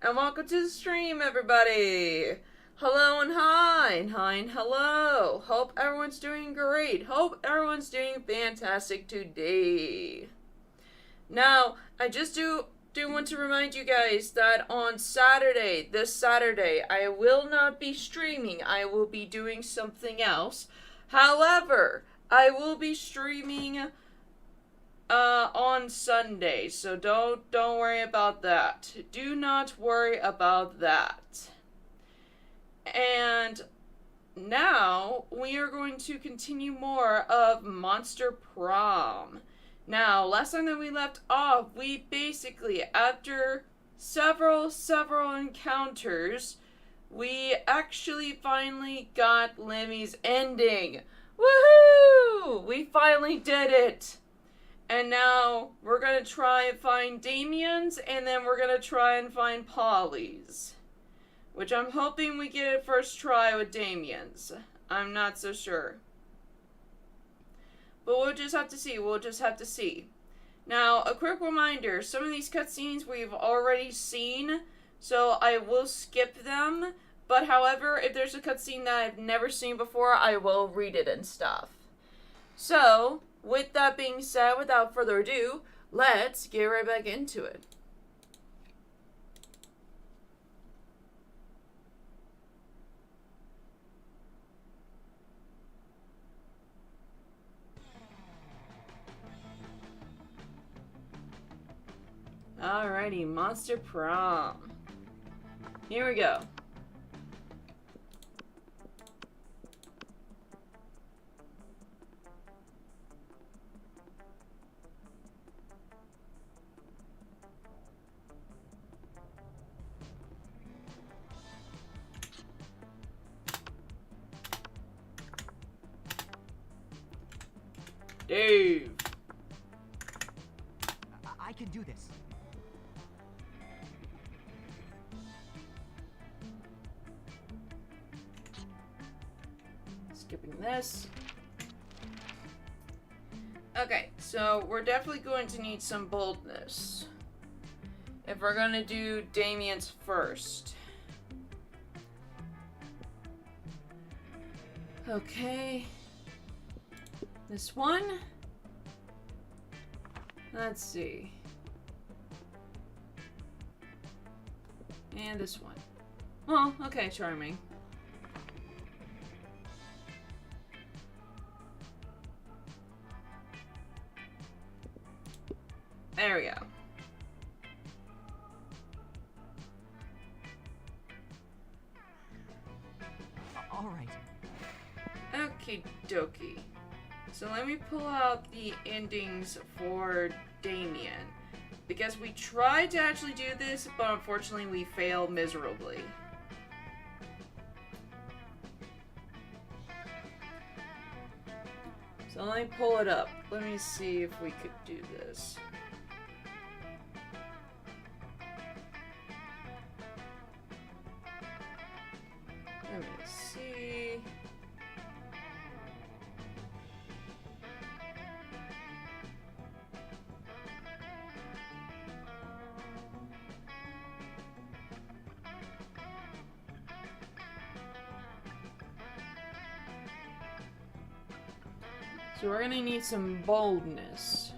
And welcome to the stream, everybody! Hello and hi, and hi and hello! Hope everyone's doing great. Hope everyone's doing fantastic today. Now, I just do want to remind you guys that on Saturday, this Saturday, I will not be streaming. I will be doing something else. However, I will be streaming on Sunday, so don't worry about that. Do not worry about that. And now we are going to continue more of Monster Prom. Now, last time that we left off, we basically, after several encounters, we actually finally got Lemmy's ending. Woohoo! We finally did it! And now we're going to try and find Damien's, and then we're going to try and find Polly's. Which I'm hoping we get it first try with Damien's. I'm not so sure. But we'll just have to see. Now, a quick reminder, some of these cutscenes we've already seen, so I will skip them. But however, if there's a cutscene that I've never seen before, I will read it and stuff. So, with that being said, without further ado, let's get right back into it. Alrighty, Monster Prom. Here we go. Dave. I can do this. Skipping this. Okay, so we're definitely going to need some boldness if we're going to do Damien's first. Okay. This one. Let's see. And this one. Oh, okay, charming. There we go. All right. Okie dokie. So let me pull out the endings for Damien. Because we tried to actually do this, but unfortunately we failed miserably. So let me pull it up. Let me see if we could do this. Let me see. So we're gonna need some boldness.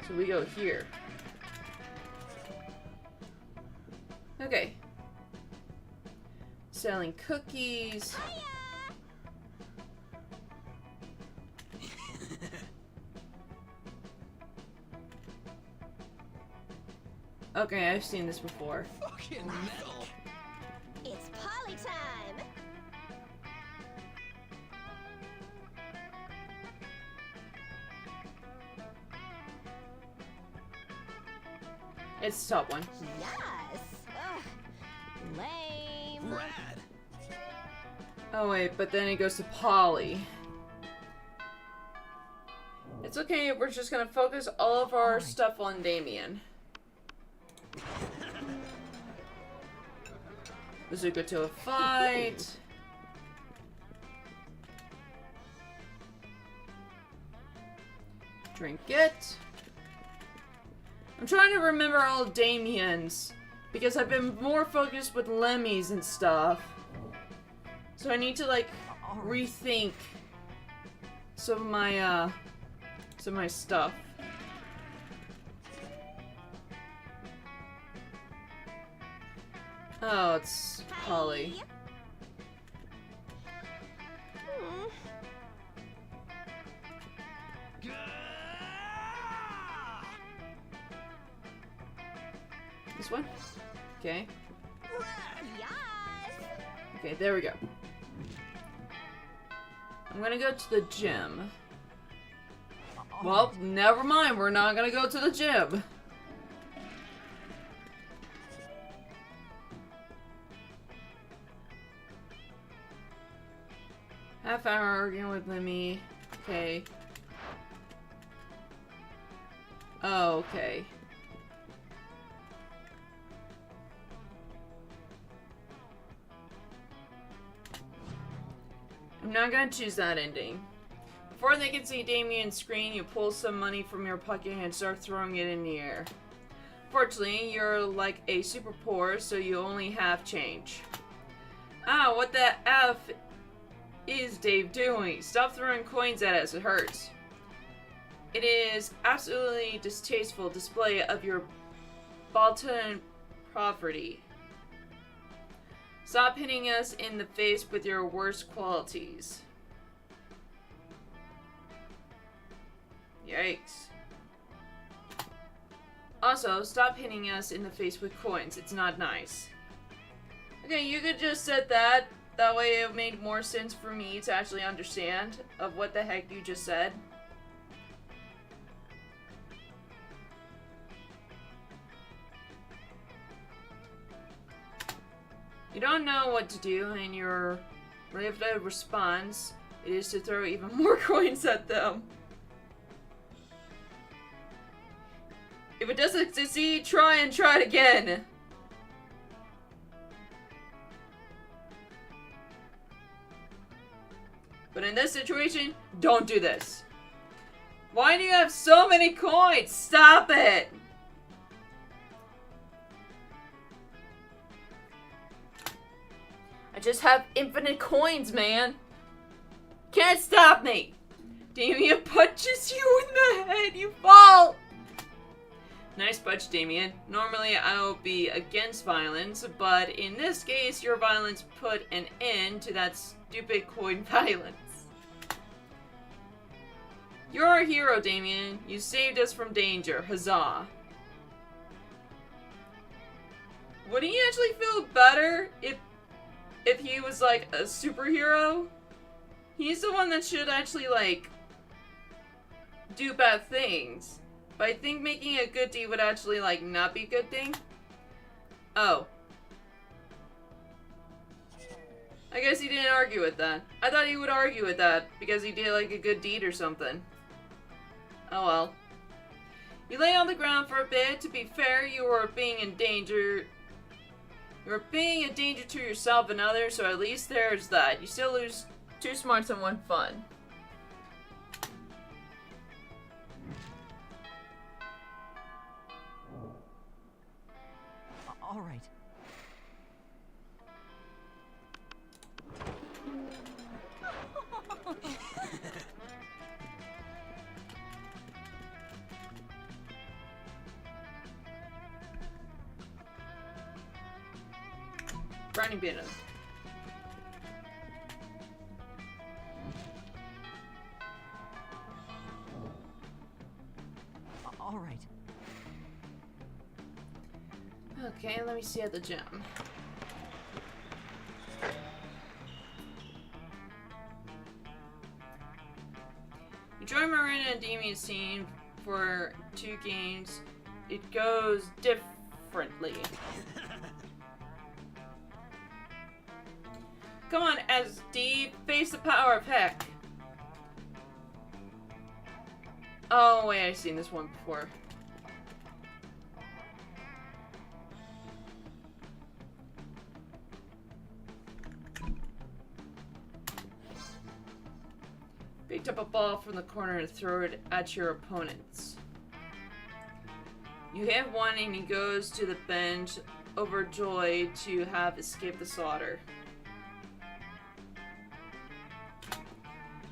So we go here. Okay. Selling cookies. Okay, I've seen this before. Fucking metal. It's Polly time! It's the top one. Yes! Ugh. Lame! Rad. Oh wait, but then it goes to Polly. It's okay, we're just gonna focus all of our stuff on Damien. Bazooka to a fight. Drink it. I'm trying to remember all of Damien's, because I've been more focused with Lemmy's and stuff. So I need to, like, rethink some of my stuff. Oh, it's Polly. Hmm. This one? Okay. Yes. Okay, there we go. I'm gonna go to the gym. Well, never mind, we're not gonna go to the gym. Half hour arguing with Lemmy. Okay. Oh, okay. I'm not gonna choose that ending. Before they can see Damien's screen, you pull some money from your pocket and start throwing it in the air. Fortunately, you're like a super poor, so you only have change. Ah, what the F is Dave doing? Stop throwing coins at us, it hurts. It is absolutely distasteful display of your Baltan poverty. Stop hitting us in the face with your worst qualities. Yikes. Also, stop hitting us in the face with coins. It's not nice. Okay, you could just said that. That way it made more sense for me to actually understand of what the heck you just said. You don't know what to do, and your limited response is to throw even more coins at them. If it doesn't succeed, try and try it again. But in this situation, don't do this. Why do you have so many coins? Stop it! I just have infinite coins, man. Can't stop me. Damien punches you in the head, you fall. Nice punch, Damien. Normally, I'll be against violence, but in this case, your violence put an end to that stupid coin violence. You're a hero, Damien. You saved us from danger. Huzzah. Wouldn't you actually feel better if he was like a superhero? He's the one that should actually like do bad things. But I think making a good deed would actually like not be a good thing. Oh. I guess he didn't argue with that. I thought he would argue with that because he did like a good deed or something. Oh well. You lay on the ground for a bit. To be fair, you were being in danger. You were being a danger to yourself and others, so at least there's that. You still lose 2 smarts and 1 fun. All right. Brownie Banner. All right. Okay, let me see at the gym. You join Marina and Damien's team for 2 games. It goes differently. Come on, SD, face the power of heck. Oh, wait, I've seen this one before. Picked up a ball from the corner and throw it at your opponents. You hit one and he goes to the bench, overjoyed to have escaped the slaughter.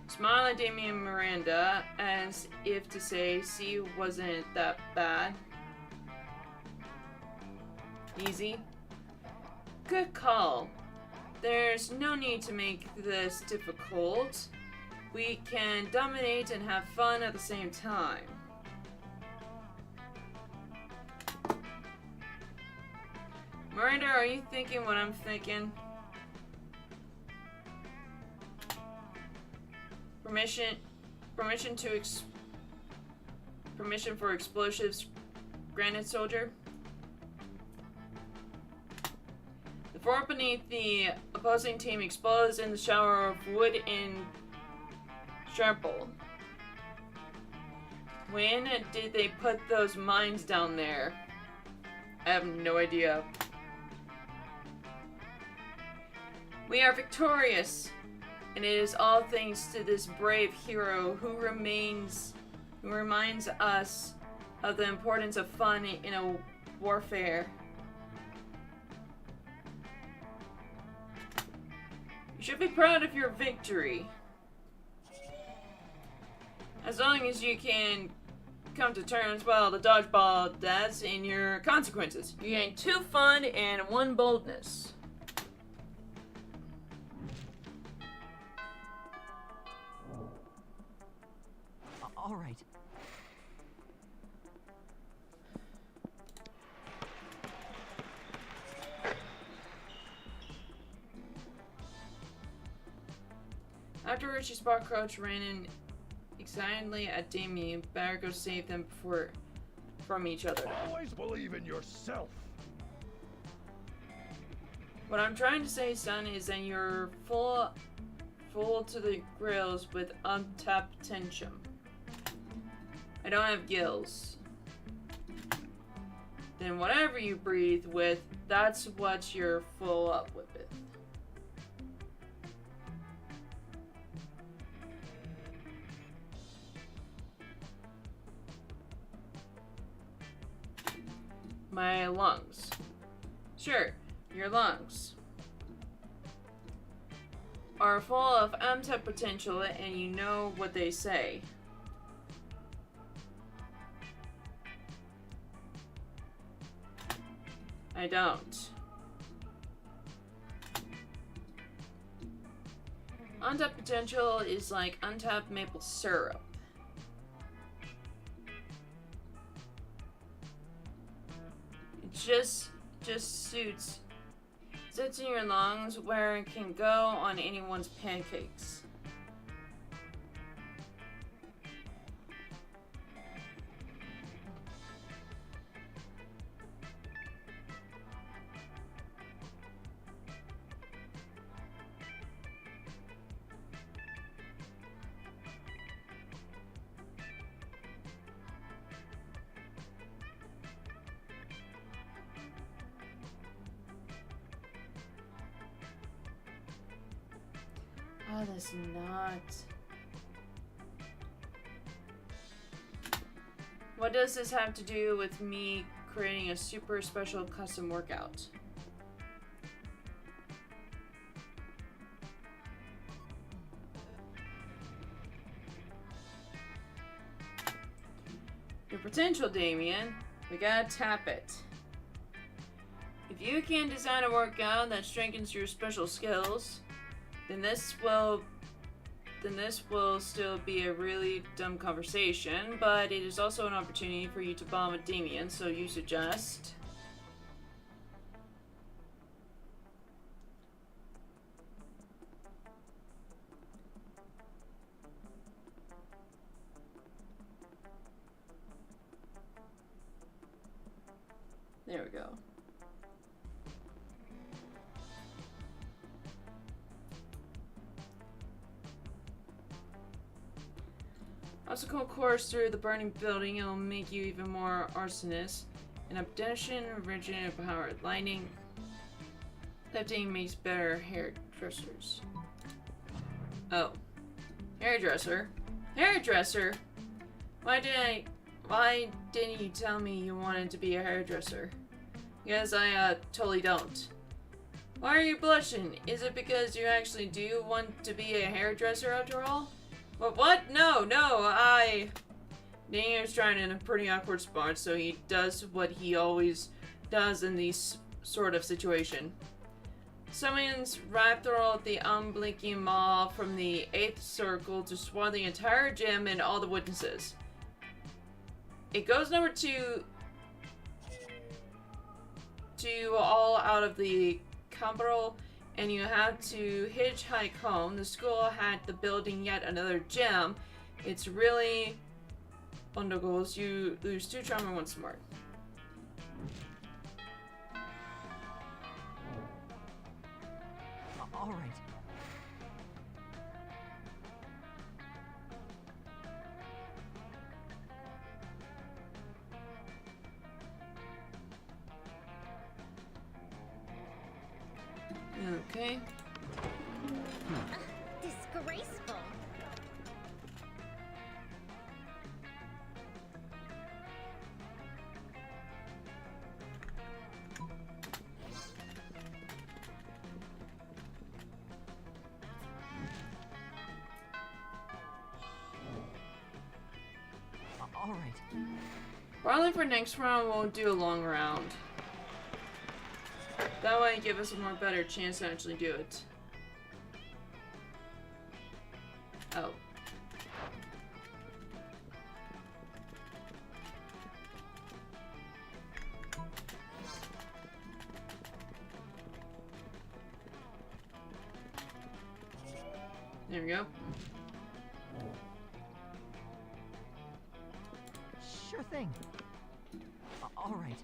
Smile at Damien and Miranda as if to say, see, wasn't that bad. Easy. Good call. There's no need to make this difficult. We can dominate and have fun at the same time. Miranda, are you thinking what I'm thinking? Permission for explosives granted, soldier. The fort beneath the opposing team explodes in the shower of wood and shrapnel. When did they put those mines down there? I have no idea. We are victorious, and it is all thanks to this brave hero who reminds us of the importance of fun in a warfare. You should be proud of your victory. As long as you can come to terms, well, the dodgeball deaths and your consequences. You gain 2 fun and 1 boldness. All right. Afterwards, she spot Crouch ran in excitedly at Damien. Better go save them from each other. Always believe in yourself. What I'm trying to say, son, is that you're full to the grills with untapped potential. I don't have gills. Then whatever you breathe with, that's what you're full up with it. My lungs. Sure, your lungs are full of untapped potential, and you know what they say. I don't. Untapped potential is like untapped maple syrup. It just sits in your lungs where it can go on anyone's pancakes. Oh, that's not. What does this have to do with me creating a super special custom workout? Your potential, Damien. We gotta tap it. If you can design a workout that strengthens your special skills, then this will still be a really dumb conversation, but it is also an opportunity for you to bond with Damien, so you suggest. There we go. Obstacle course through the burning building. It'll make you even more arsonist. An abduction, rigid and powered lightning. Lifting makes better hairdressers. Oh. Hairdresser? Hairdresser? Why Why didn't you tell me you wanted to be a hairdresser? Because I, totally don't. Why are you blushing? Is it because you actually do want to be a hairdresser after all? What? No, Daniel's trying in a pretty awkward spot, so he does what he always does in these sort of situation. Summons Raptor the unblinking maw from the 8th circle to swallow the entire gym and all the witnesses. It goes number 2 to all out of the capital, and you have to hitchhike home. The school had the building yet another gym. It's really undergoes. You lose 2 trauma, 1 smart. All right. Okay. Disgraceful. All right. Probably for next round, we'll do a long round. That way, give us a more better chance to actually do it. Oh. There we go. Sure thing. All right.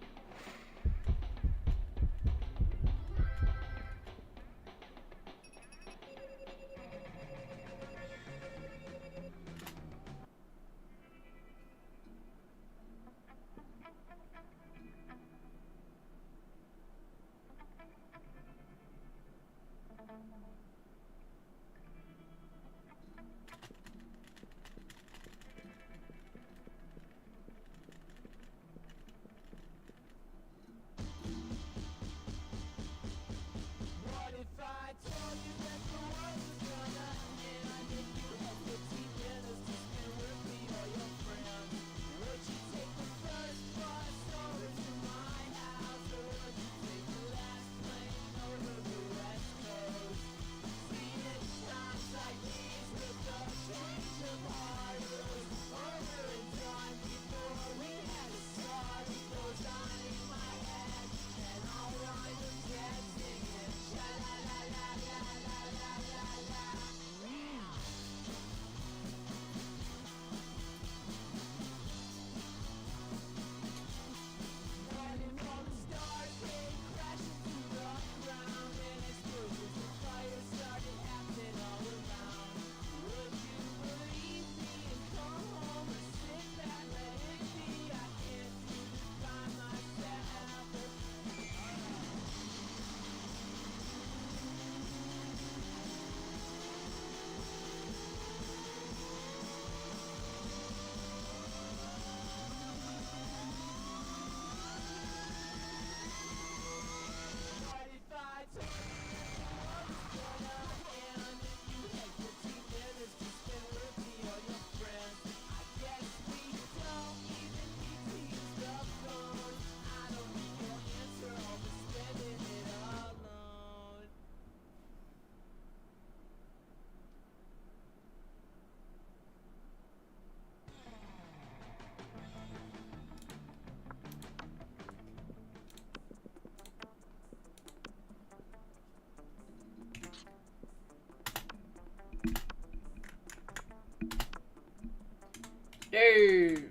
Dave.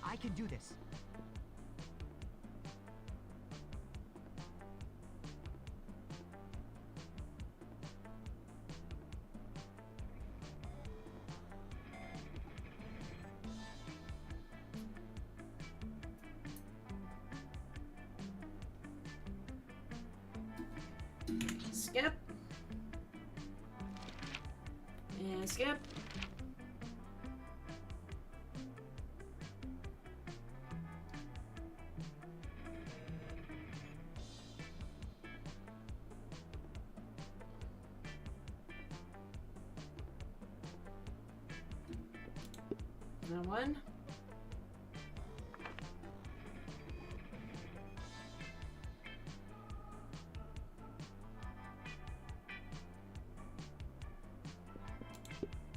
I can do this. Skip. And skip. Now one.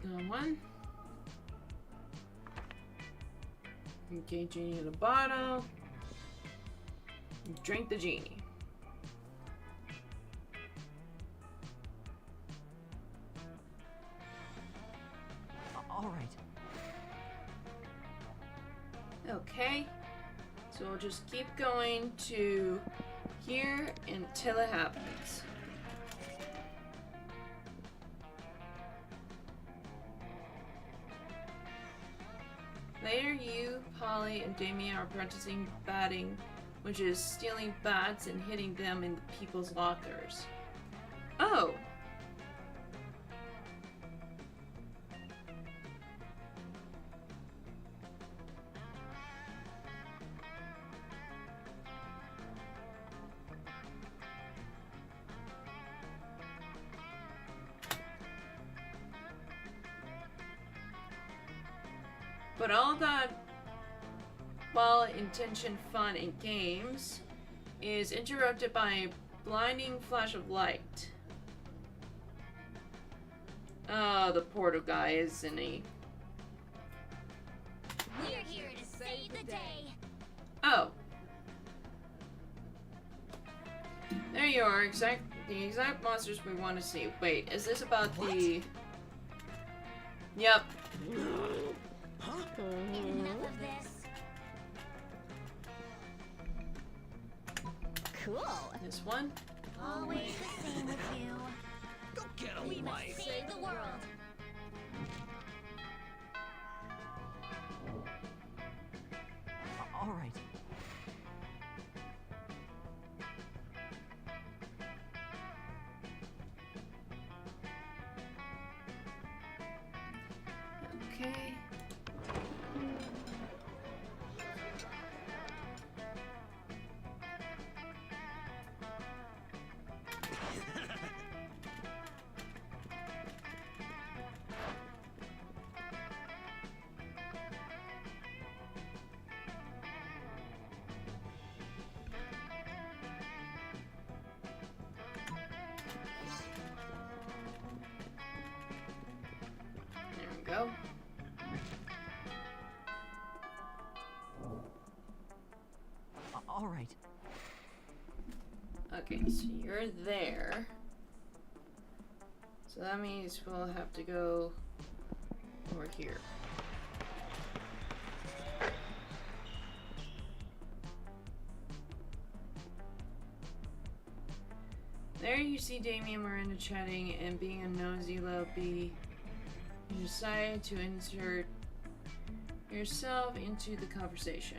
Now one. Okay, genie in a bottle. Drink the genie. All right. Okay, so we'll just keep going to here until it happens. Later, you, Polly, and Damien are practicing batting, which is stealing bats and hitting them in people's lockers. Oh! But all that well-intentioned fun and games is interrupted by a blinding flash of light. Oh, the portal guy, isn't he? We're here to save the day. Oh. There you are, the exact monsters we want to see. Wait, is this about the... Yep. Enough of this. Cool. This one. Always the same with you. Go get a We must life. save the world. All right. Okay. There we go. All right. Okay, so you're there. So that means we'll have to go over here. There you see Damien and Miranda chatting, and being a nosy little bee, you decide to insert yourself into the conversation.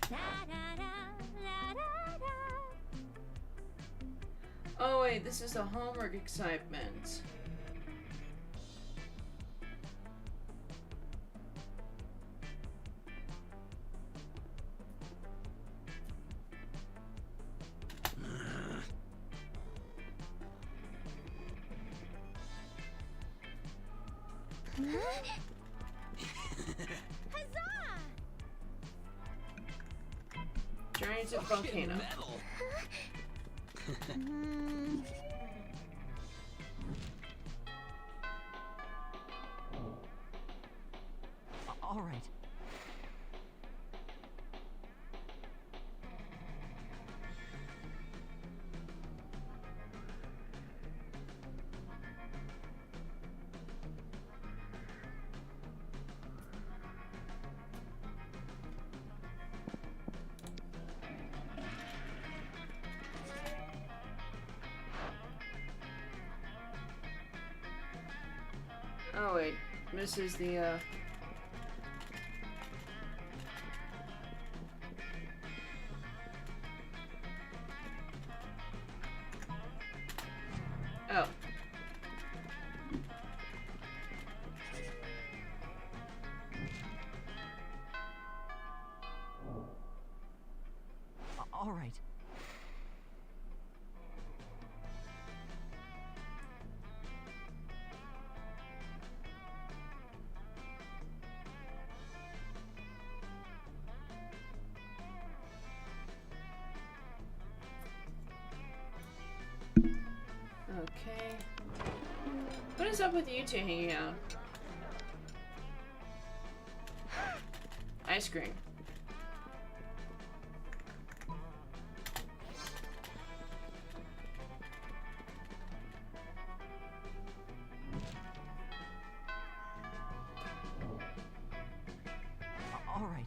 Da, da, da, da, da, da. Oh wait, this is the homework excitement. Huzzah! Journey to the Fucking volcano. metal. All right. Oh wait, this is the Oh. All right. up with you two hanging out? Ice cream. All right.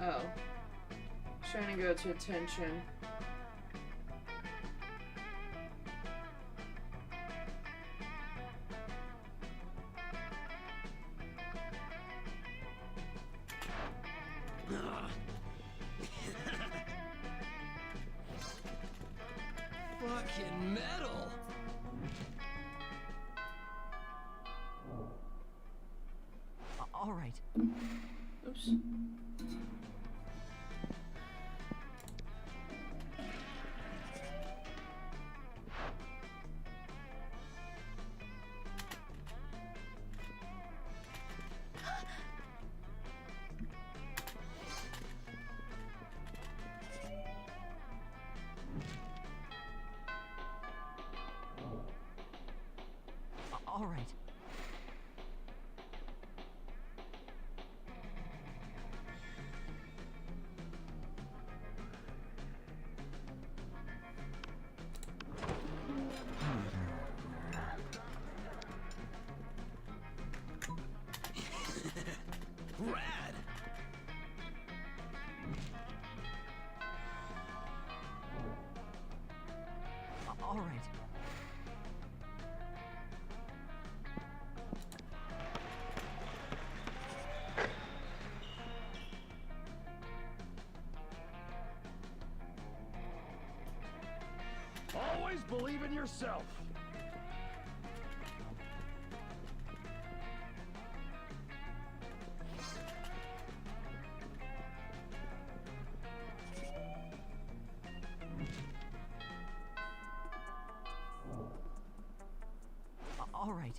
Oh. Trying to go to attention. Fucking metal. All right. Oops. All right. Rad. All right. Always believe in yourself. All right.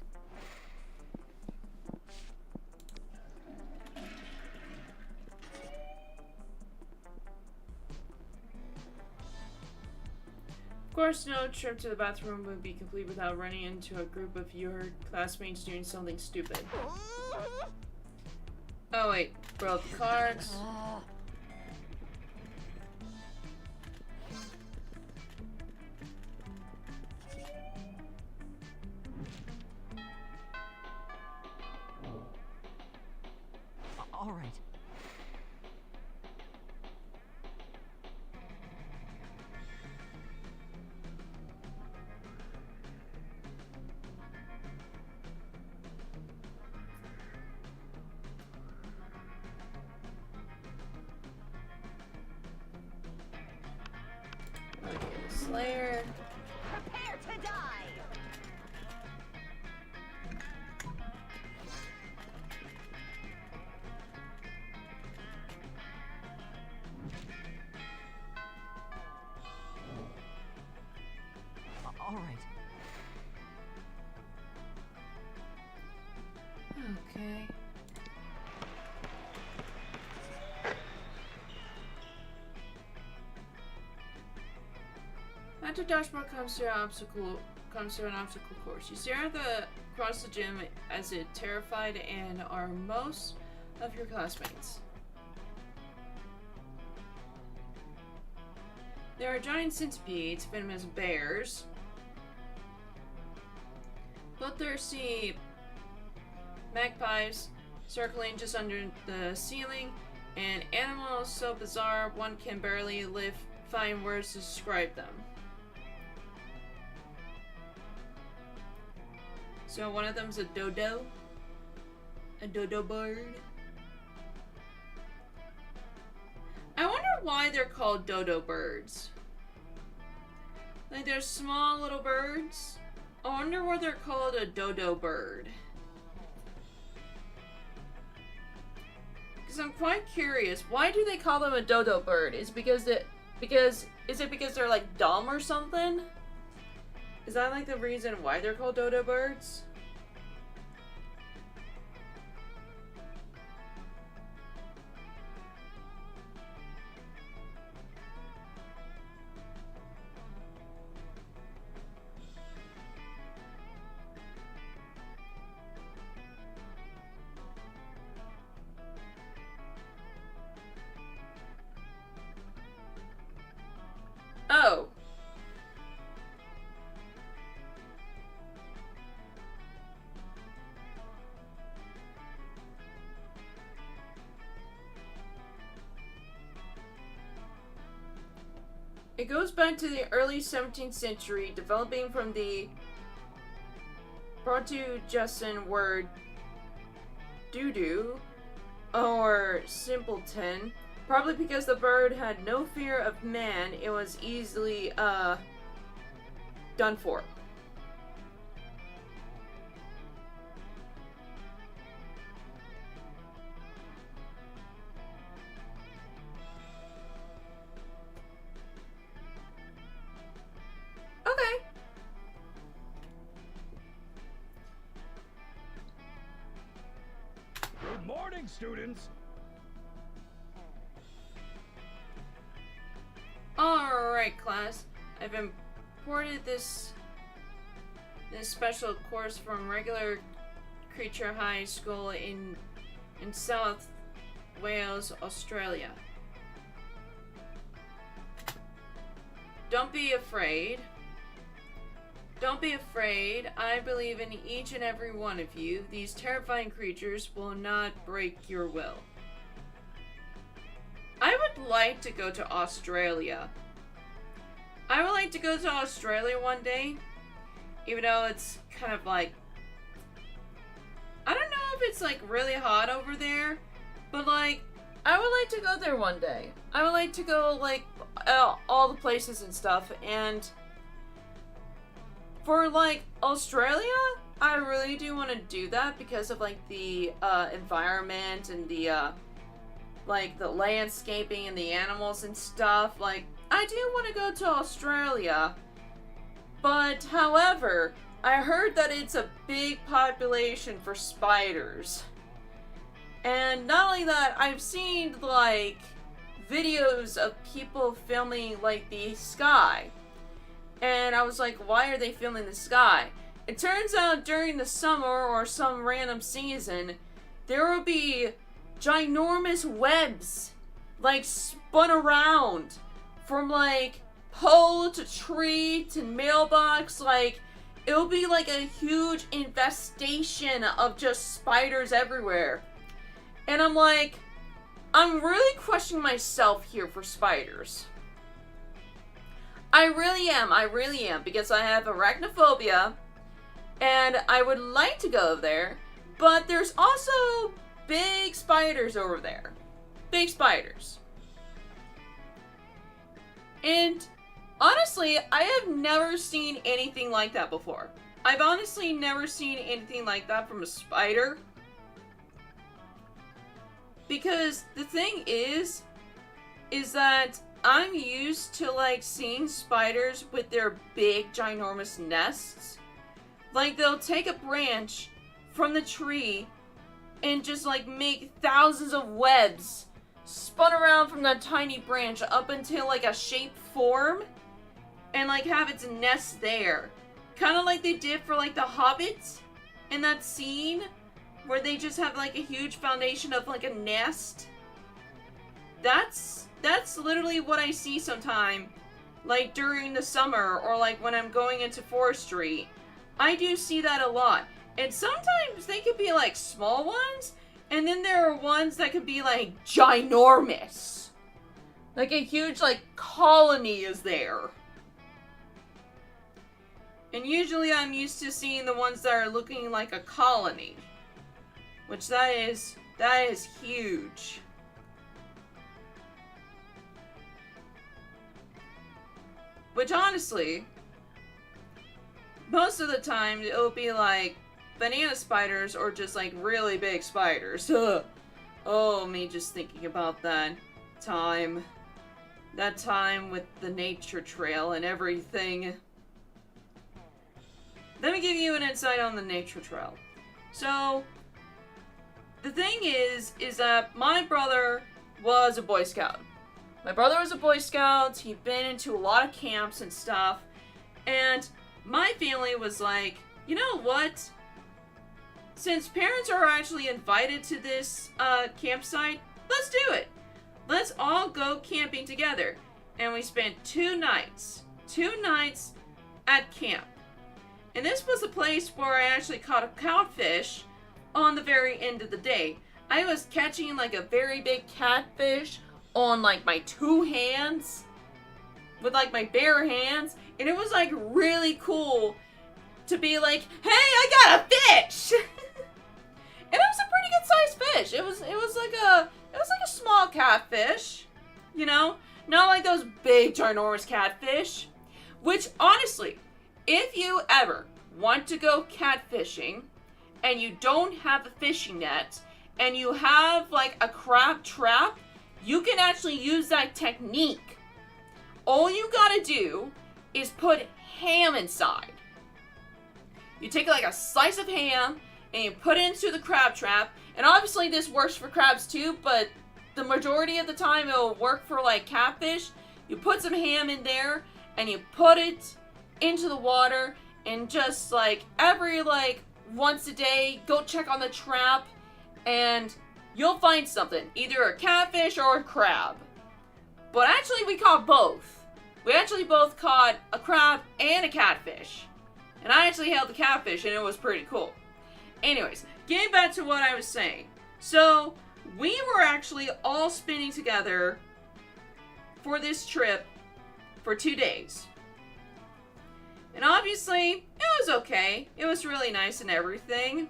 Of course, no trip to the bathroom would be complete without running into a group of your classmates doing something stupid. Oh wait, broke the cards. All right. Okay, Slayer. Prepare to die! All right. Okay. After dashboard comes to an obstacle course. You stare at across the gym as it terrified and are most of your classmates. There are giant centipedes, venomous bears, bloodthirsty magpies circling just under the ceiling, and animals so bizarre one can barely find words to describe them. So one of them's a dodo. A dodo bird. I wonder why they're called dodo birds. Like they're small little birds. I wonder why they're called a dodo bird. Because I'm quite curious. Why do they call them a dodo bird? Is it because they're like dumb or something? Is that like the reason why they're called dodo birds? It goes back to the early 17th century, developing from the Proto-Jussan word doo-doo, or simpleton. Probably because the bird had no fear of man, it was easily, done for. Okay. Good morning, students. Alright, class. I've imported this special course from regular Creature High School in South Wales, Australia. Don't be afraid. Don't be afraid. I believe in each and every one of you. These terrifying creatures will not break your will. I would like to go to Australia. I would like to go to Australia one day. Even though it's kind of like... I don't know if it's like really hot over there. But like, I would like to go there one day. I would like to go like all the places and stuff. And for like Australia, I really do want to do that because of like the environment and the like the landscaping and the animals and stuff. Like, I do want to go to Australia, but however, I heard that it's a big population for spiders. And not only that, I've seen like videos of people filming like the sky. And I was like, why are they filming the sky? It turns out during the summer or some random season, there will be ginormous webs like spun around from like pole to tree to mailbox. Like, it'll be like a huge infestation of just spiders everywhere. And I'm like, I'm really questioning myself here for spiders. I really am, because I have arachnophobia, and I would like to go there, but there's also big spiders over there. Big spiders. And honestly, I have never seen anything like that before. I've honestly never seen anything like that from a spider. Because the thing is that I'm used to like seeing spiders with their big ginormous nests. Like, they'll take a branch from the tree and just like make thousands of webs spun around from that tiny branch up until like a shape form and like have its nest there. Kind of like they did for like the Hobbits in that scene where they just have like a huge foundation of like a nest. That's literally what I see sometime, like during the summer or like when I'm going into forestry. I do see that a lot. And sometimes they could be like small ones, and then there are ones that could be like ginormous. Like a huge like colony is there. And usually I'm used to seeing the ones that are looking like a colony. Which that is huge. Which honestly, most of the time it'll be like banana spiders or just like really big spiders. Oh, me just thinking about that time. That time with the nature trail and everything. Let me give you an insight on the nature trail. So, the thing is that my brother was a Boy Scout. My brother was a Boy Scout. He'd been into a lot of camps and stuff. And my family was like, you know what? Since parents are actually invited to this campsite, let's do it. Let's all go camping together. And we spent 2 nights at camp. And this was a place where I actually caught a catfish on the very end of the day. I was catching like a very big catfish on like my 2 hands. with like my bare hands, and it was like really cool to be like, hey, I got a fish. And it was a pretty good sized fish. It was like a small catfish, you know, not like those big ginormous catfish. Which honestly, if you ever want to go catfishing and you don't have a fishing net and you have like a crab trap, you can actually use that technique. All you gotta do is put ham inside. You take like a slice of ham and you put it into the crab trap. And obviously this works for crabs too, but the majority of the time it will work for like catfish. You put some ham in there and you put it into the water, and just like every like once a day, go check on the trap and you'll find something. Either a catfish or a crab. But actually we caught both. We actually both caught a crab and a catfish. And I actually held the catfish and it was pretty cool. Anyways, getting back to what I was saying. So, we were actually all spending together for this trip for 2 days. And obviously, it was okay. It was really nice and everything.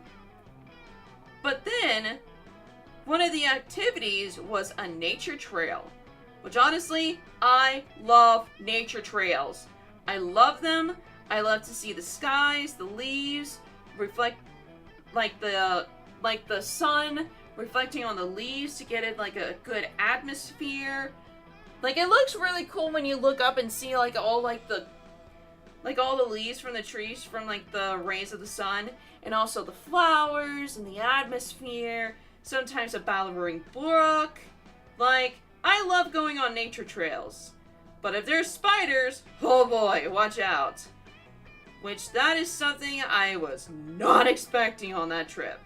But then, one of the activities was a nature trail. Which honestly, I love nature trails. I love them. I love to see the skies, the leaves, reflect like the sun reflecting on the leaves to get it like a good atmosphere. Like it looks really cool when you look up and see like all the leaves from the trees from like the rays of the sun, and also the flowers and the atmosphere. Sometimes a babbling brook. Like, I love going on nature trails. But if there's spiders, oh boy, watch out. Which that is something I was not expecting on that trip.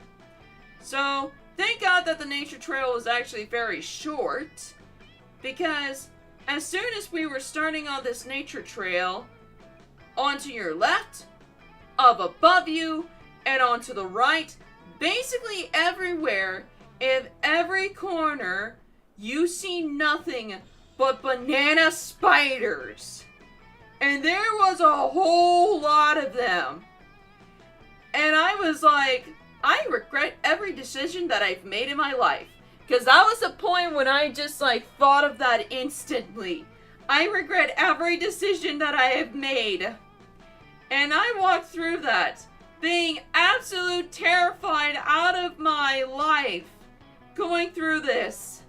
So, thank God that the nature trail was actually very short. Because as soon as we were starting on this nature trail, onto your left, up above you, and onto the right, basically everywhere, in every corner, you see nothing but banana spiders. And there was a whole lot of them. And I was like, I regret every decision that I've made in my life. Because that was the point when I just like thought of that instantly. I regret every decision that I have made. And I walked through that, being absolute terrified out of my life, going through this.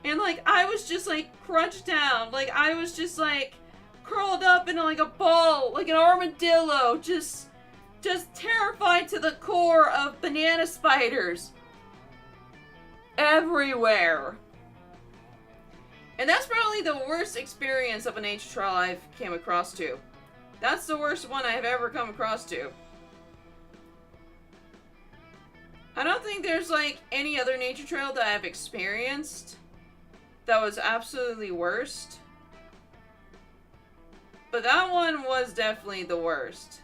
And like, I was just like crunched down. Like, I was just like curled up in like a ball, like an armadillo, just terrified to the core of banana spiders everywhere. And that's probably the worst experience of a nature trail I've came across to. That's the worst one I've ever come across to. I don't think there's like any other nature trail that I've experienced that was absolutely worst. But that one was definitely the worst.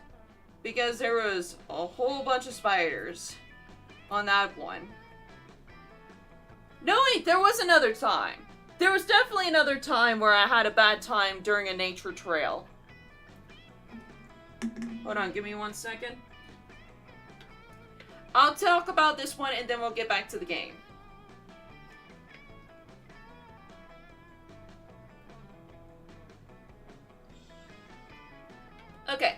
Because there was a whole bunch of spiders on that one. No, wait, there was another time. There was definitely another time where I had a bad time during a nature trail. Hold on, give me 1 second. I'll talk about this one and then we'll get back to the game. Okay.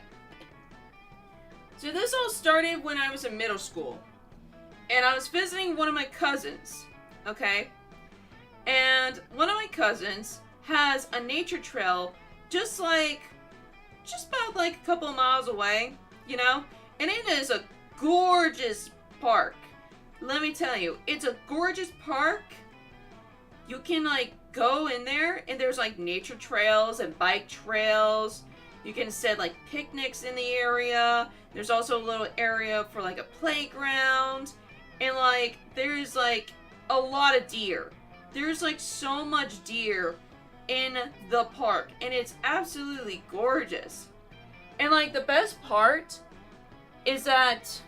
So this all started when I was in middle school. And I was visiting one of my cousins. Okay? And one of my cousins has a nature trail just about like a couple of miles away, you know? And it is a gorgeous park. Let me tell you, it's a gorgeous park. You can like go in there and there's like nature trails and bike trails. You can set like picnics in the area. There's also a little area for like a playground. And like there's like a lot of deer. There's like so much deer in the park. And it's absolutely gorgeous. And like the best part is that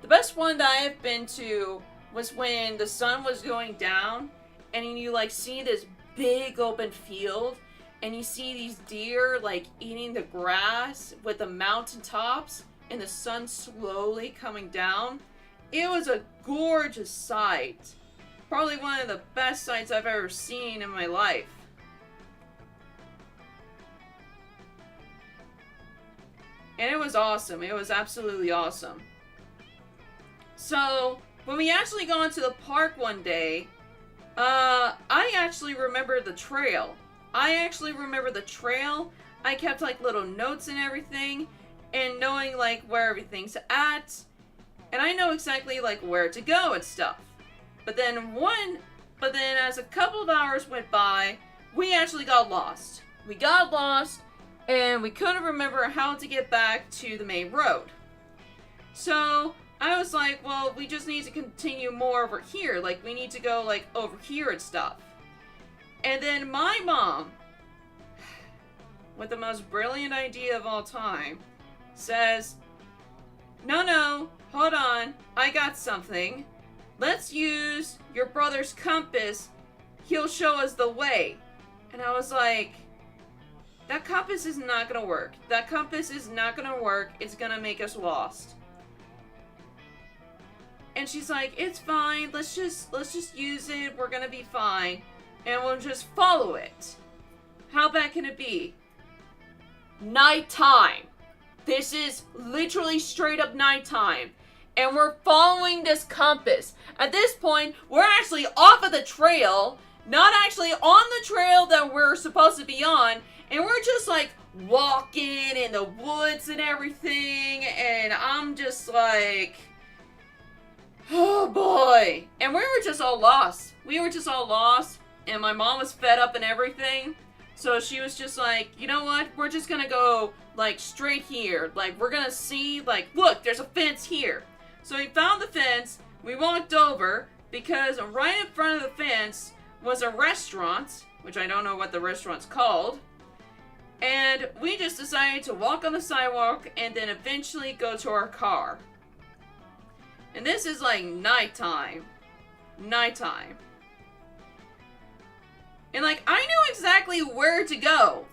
the best one that I've been to was when the sun was going down and you like see this big open field and you see these deer like eating the grass with the mountaintops and the sun slowly coming down. It was a gorgeous sight. Probably one of the best sights I've ever seen in my life. And it was awesome. It was absolutely awesome. So, when we actually got into the park one day, I actually remember the trail. I kept like little notes and everything, and knowing like where everything's at, and I know exactly like where to go and stuff. But then as a couple of hours went by, we actually got lost. We got lost, and we couldn't remember how to get back to the main road. So I was like, well, we just need to continue more over here. Like, we need to go, like, over here and stuff. And then my mom, with the most brilliant idea of all time, says, no, hold on, I got something. Let's use your brother's compass. He'll show us the way. And I was like, that compass is not gonna work. That compass is not gonna work. It's gonna make us lost. And she's like, it's fine, let's just use it, we're gonna be fine, and we'll just follow it. How bad can it be? Nighttime. This is literally straight up nighttime. And we're following this compass. At this point, we're actually off of the trail, not actually on the trail that we're supposed to be on, and we're just like walking in the woods and everything, and I'm just like, oh boy. And we were just all lost. And my mom was fed up and everything. So she was just like, you know what? We're just gonna go like straight here. Like, we're gonna see, like, look, there's a fence here. So we found the fence. We walked over because right in front of the fence was a restaurant, which I don't know what the restaurant's called. And we just decided to walk on the sidewalk and then eventually go to our car. And this is like nighttime. And like, I knew exactly where to go.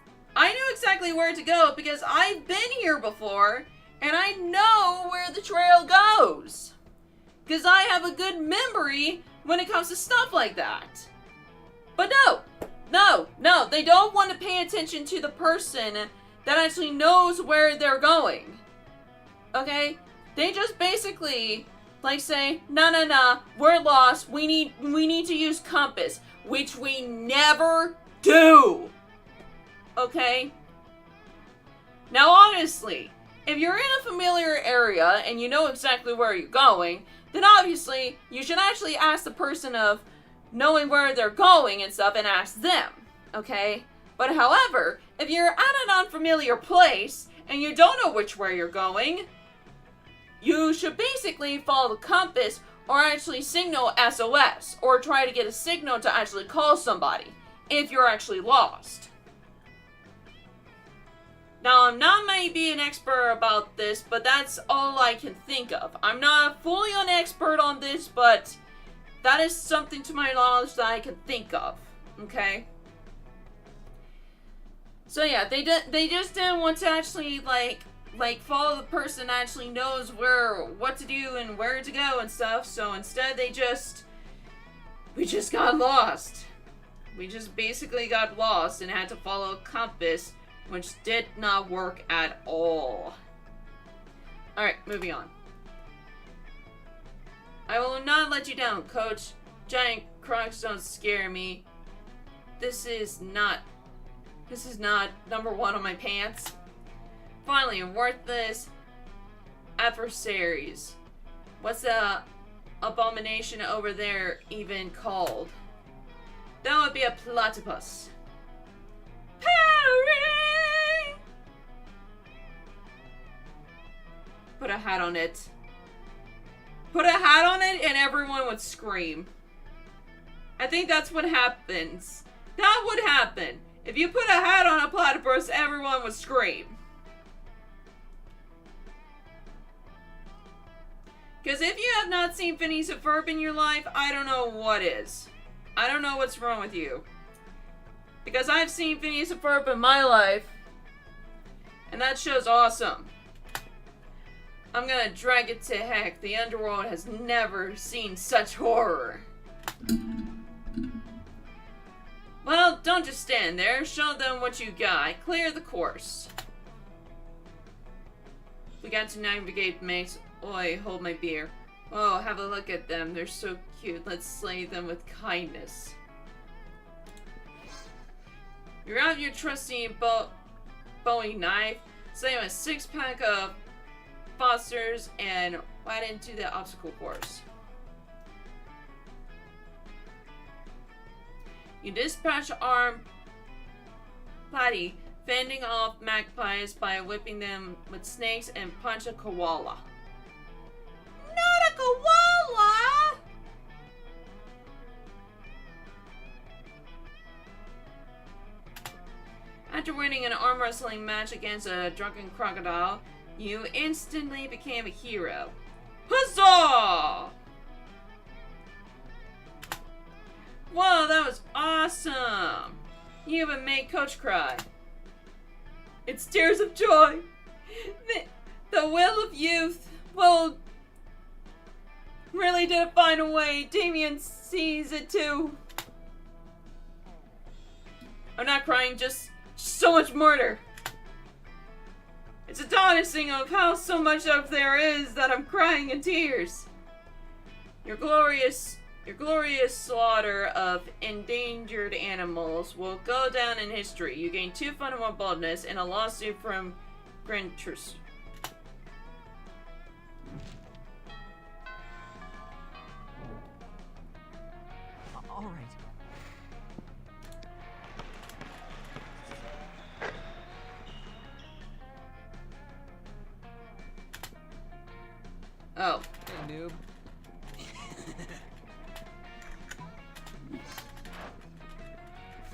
Because I've been here before, and I know where the trail goes. Because I have a good memory when it comes to stuff like that. But no, they don't want to pay attention to the person that actually knows where they're going. Okay? They just basically like say, nah, we're lost. We need to use compass, which we never do. Okay? Now honestly, if you're in a familiar area and you know exactly where you're going, then obviously you should actually ask the person of knowing where they're going and stuff and ask them. Okay? But however, if you're at an unfamiliar place and you don't know which way you're going, you should basically follow the compass or actually signal SOS or try to get a signal to actually call somebody if you're actually lost. Now, I'm not maybe an expert about this, but that's all I can think of. I'm not fully an expert on this, but that is something to my knowledge that I can think of. Okay? So yeah, they just didn't want to actually like follow the person that actually knows what to do and where to go and stuff. So instead we just got lost. We just basically got lost and had to follow a compass, which did not work at all. Alright, moving on. I will not let you down, coach. Giant crocs don't scare me. This is not number one on my pants. Finally, worthless adversaries. What's the abomination over there even called? That would be a platypus. Parry! Put a hat on it. Put a hat on it and everyone would scream. I think that's what happens. That would happen. If you put a hat on a platypus, everyone would scream. Because if you have not seen Phineas and Ferb in your life, I don't know what is. I don't know what's wrong with you. Because I've seen Phineas and Ferb in my life. And that show's awesome. I'm gonna drag it to heck. The underworld has never seen such horror. Well, don't just stand there. Show them what you got. Clear the course. We got to navigate mates. Oi, hold my beer. Oh, have a look at them. They're so cute. Let's slay them with kindness. You're out your trusty Bowie knife. Slay a 6-pack of Fosters and right into the obstacle course. You dispatch armed Patty, fending off magpies by whipping them with snakes, and punch a koala. Not a koala! After winning an arm wrestling match against a drunken crocodile, you instantly became a hero. Huzzah! Whoa, that was awesome! You even made Coach cry. It's tears of joy. The will of youth. Well, really did find a way. Damien sees it too. I'm not crying, just so much murder. It's astonishing of how so much of there is that I'm crying in tears. Your glorious slaughter of endangered animals will go down in history. You gain 2 fundamental boldness and a lawsuit from Grintrus. All right. Oh. Hey, noob.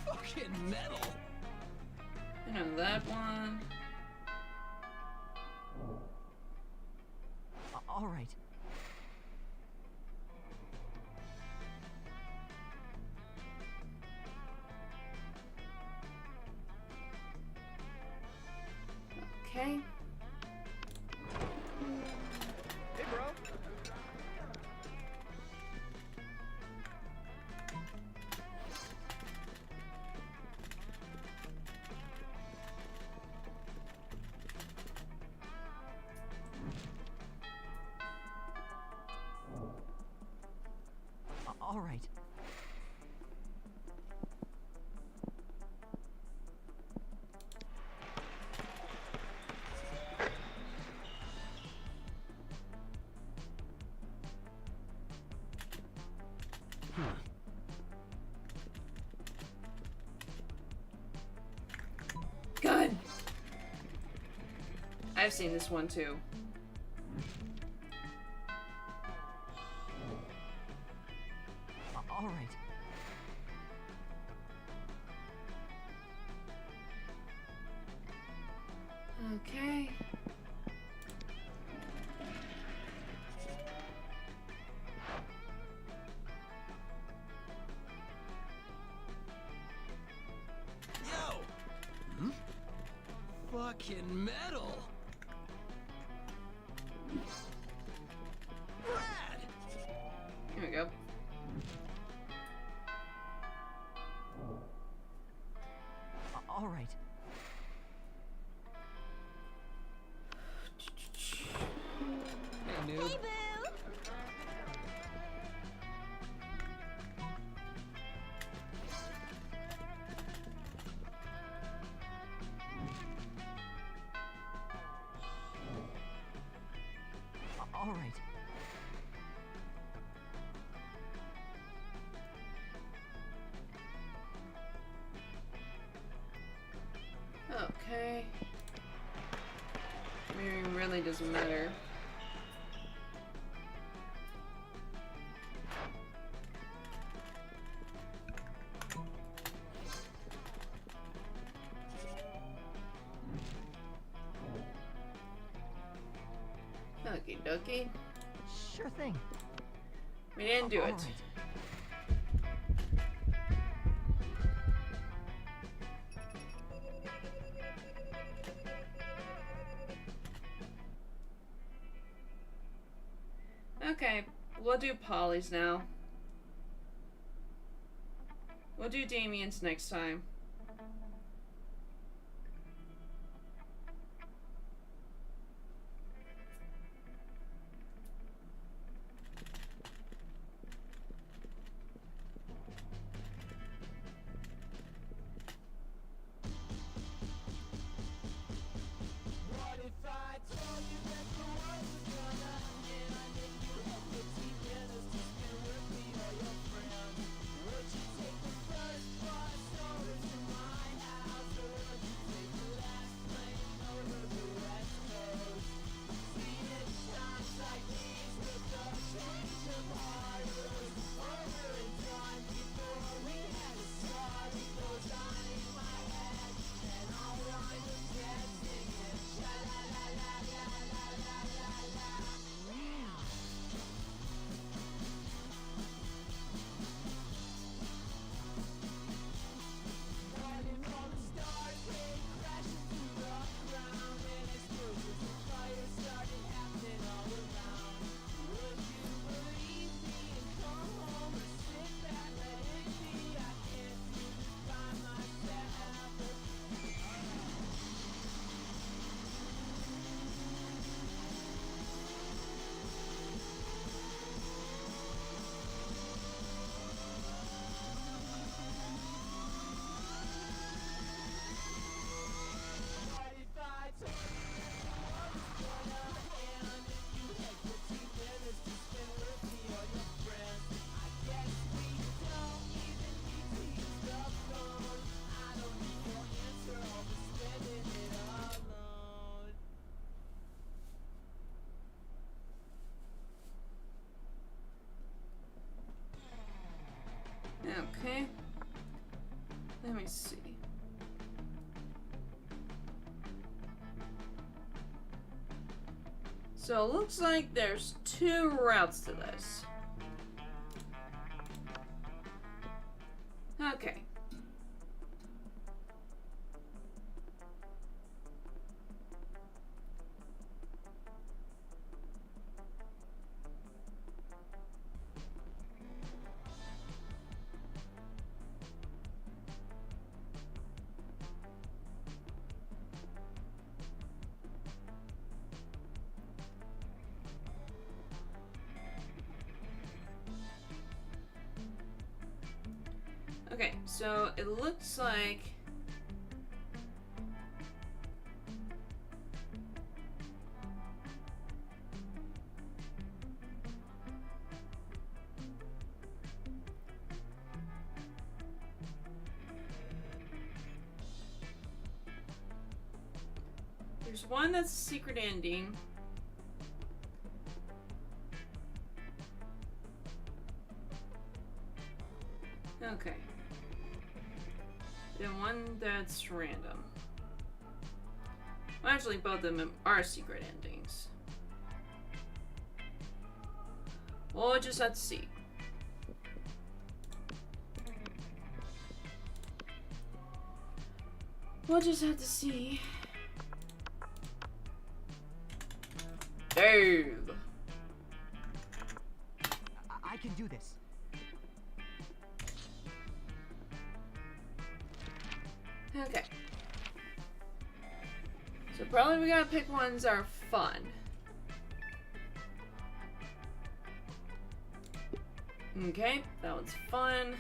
Fucking metal. I know that one. All right. Okay. Hey, bro. All right. God. I've seen this one too. All right. Okay. Yo! Hmm? Fucking metal! Rad! Here we go. All right. Hey, noob. Hey, boo! All right. Okay. It really doesn't matter. Okie dokie. Sure thing. We didn't do All it. right. Okay, we'll do Polly's now. We'll do Damien's next time. Okay. Let me see. So it looks like there's 2 routes to this. Okay. Okay, so it looks like there's one that's a secret ending. Okay. Then one that's random. Well, actually, both of them are secret endings. We'll just have to see. We'll just have to see. Dave. I can do this. Okay. So probably we gotta pick ones that are fun. Okay, that one's fun.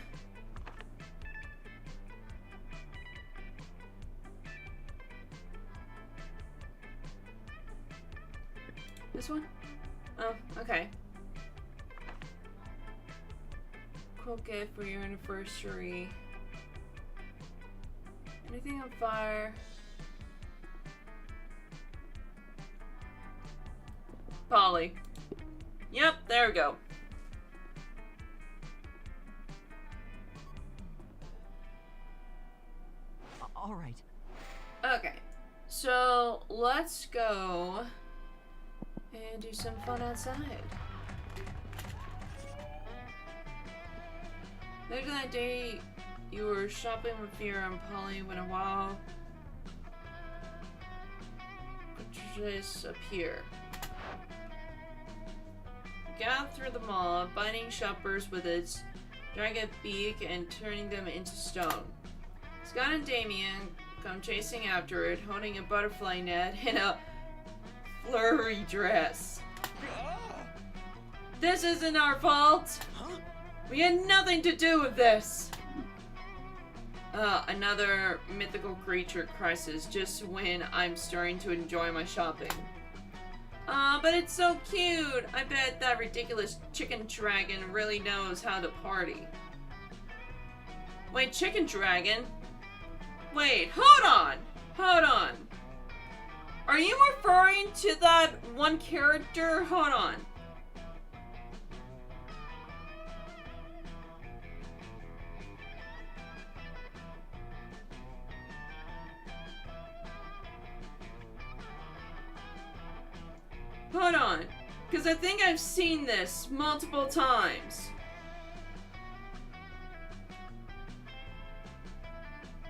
This one? Oh, okay. Cool gift for your anniversary. Anything on fire? Polly. Yep, there we go. All right. Okay, so let's go and do some fun outside. Later that day, you were shopping with Vera and Polly when a wild creature appeared. gather through the mall, biting shoppers with its dragon beak and turning them into stone. Scott and Damien come chasing after it, holding a butterfly net and a flurry dress. This isn't our fault! Huh? We had nothing to do with this! Another mythical creature crisis just when I'm starting to enjoy my shopping. But it's so cute! I bet that ridiculous chicken dragon really knows how to party. Wait, chicken dragon? Wait, hold on! Hold on! Are you referring to that one character? Hold on. Hold on, because I think I've seen this multiple times.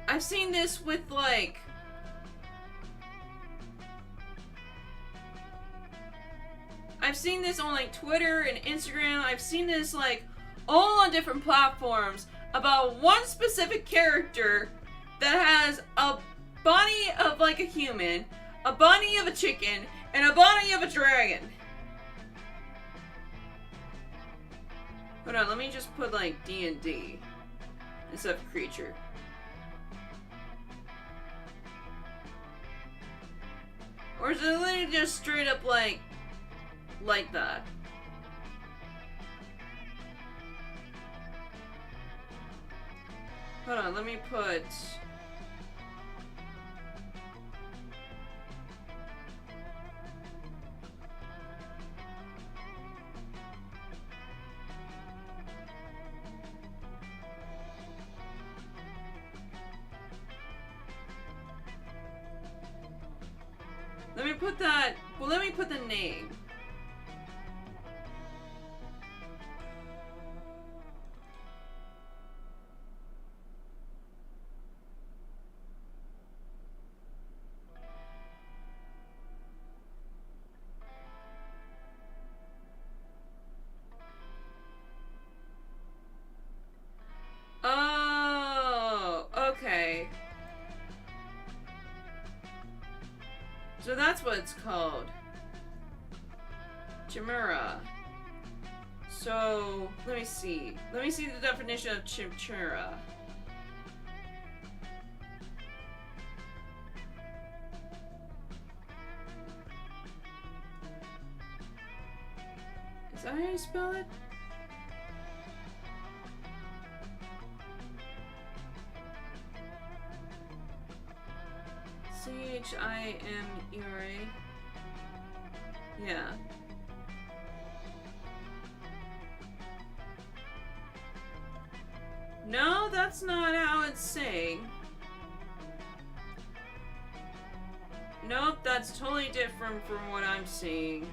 I've seen this with, like... I've seen this on, like, Twitter and Instagram. I've seen this, like, all on different platforms about one specific character that has a body of, like, a human, a body of a chicken, and a body of a dragon. Hold on, let me just put like D&D instead of creature. Or is it literally just straight up like that? Hold on, let me put... Let me put that... Well, let me put the name. Oh, okay. So that's what it's called. Chimera. So, let me see. Let me see the definition of chimera. Is that how you spell it? Chimera. Yeah. No, that's not how it's saying. Nope, that's totally different from what I'm seeing.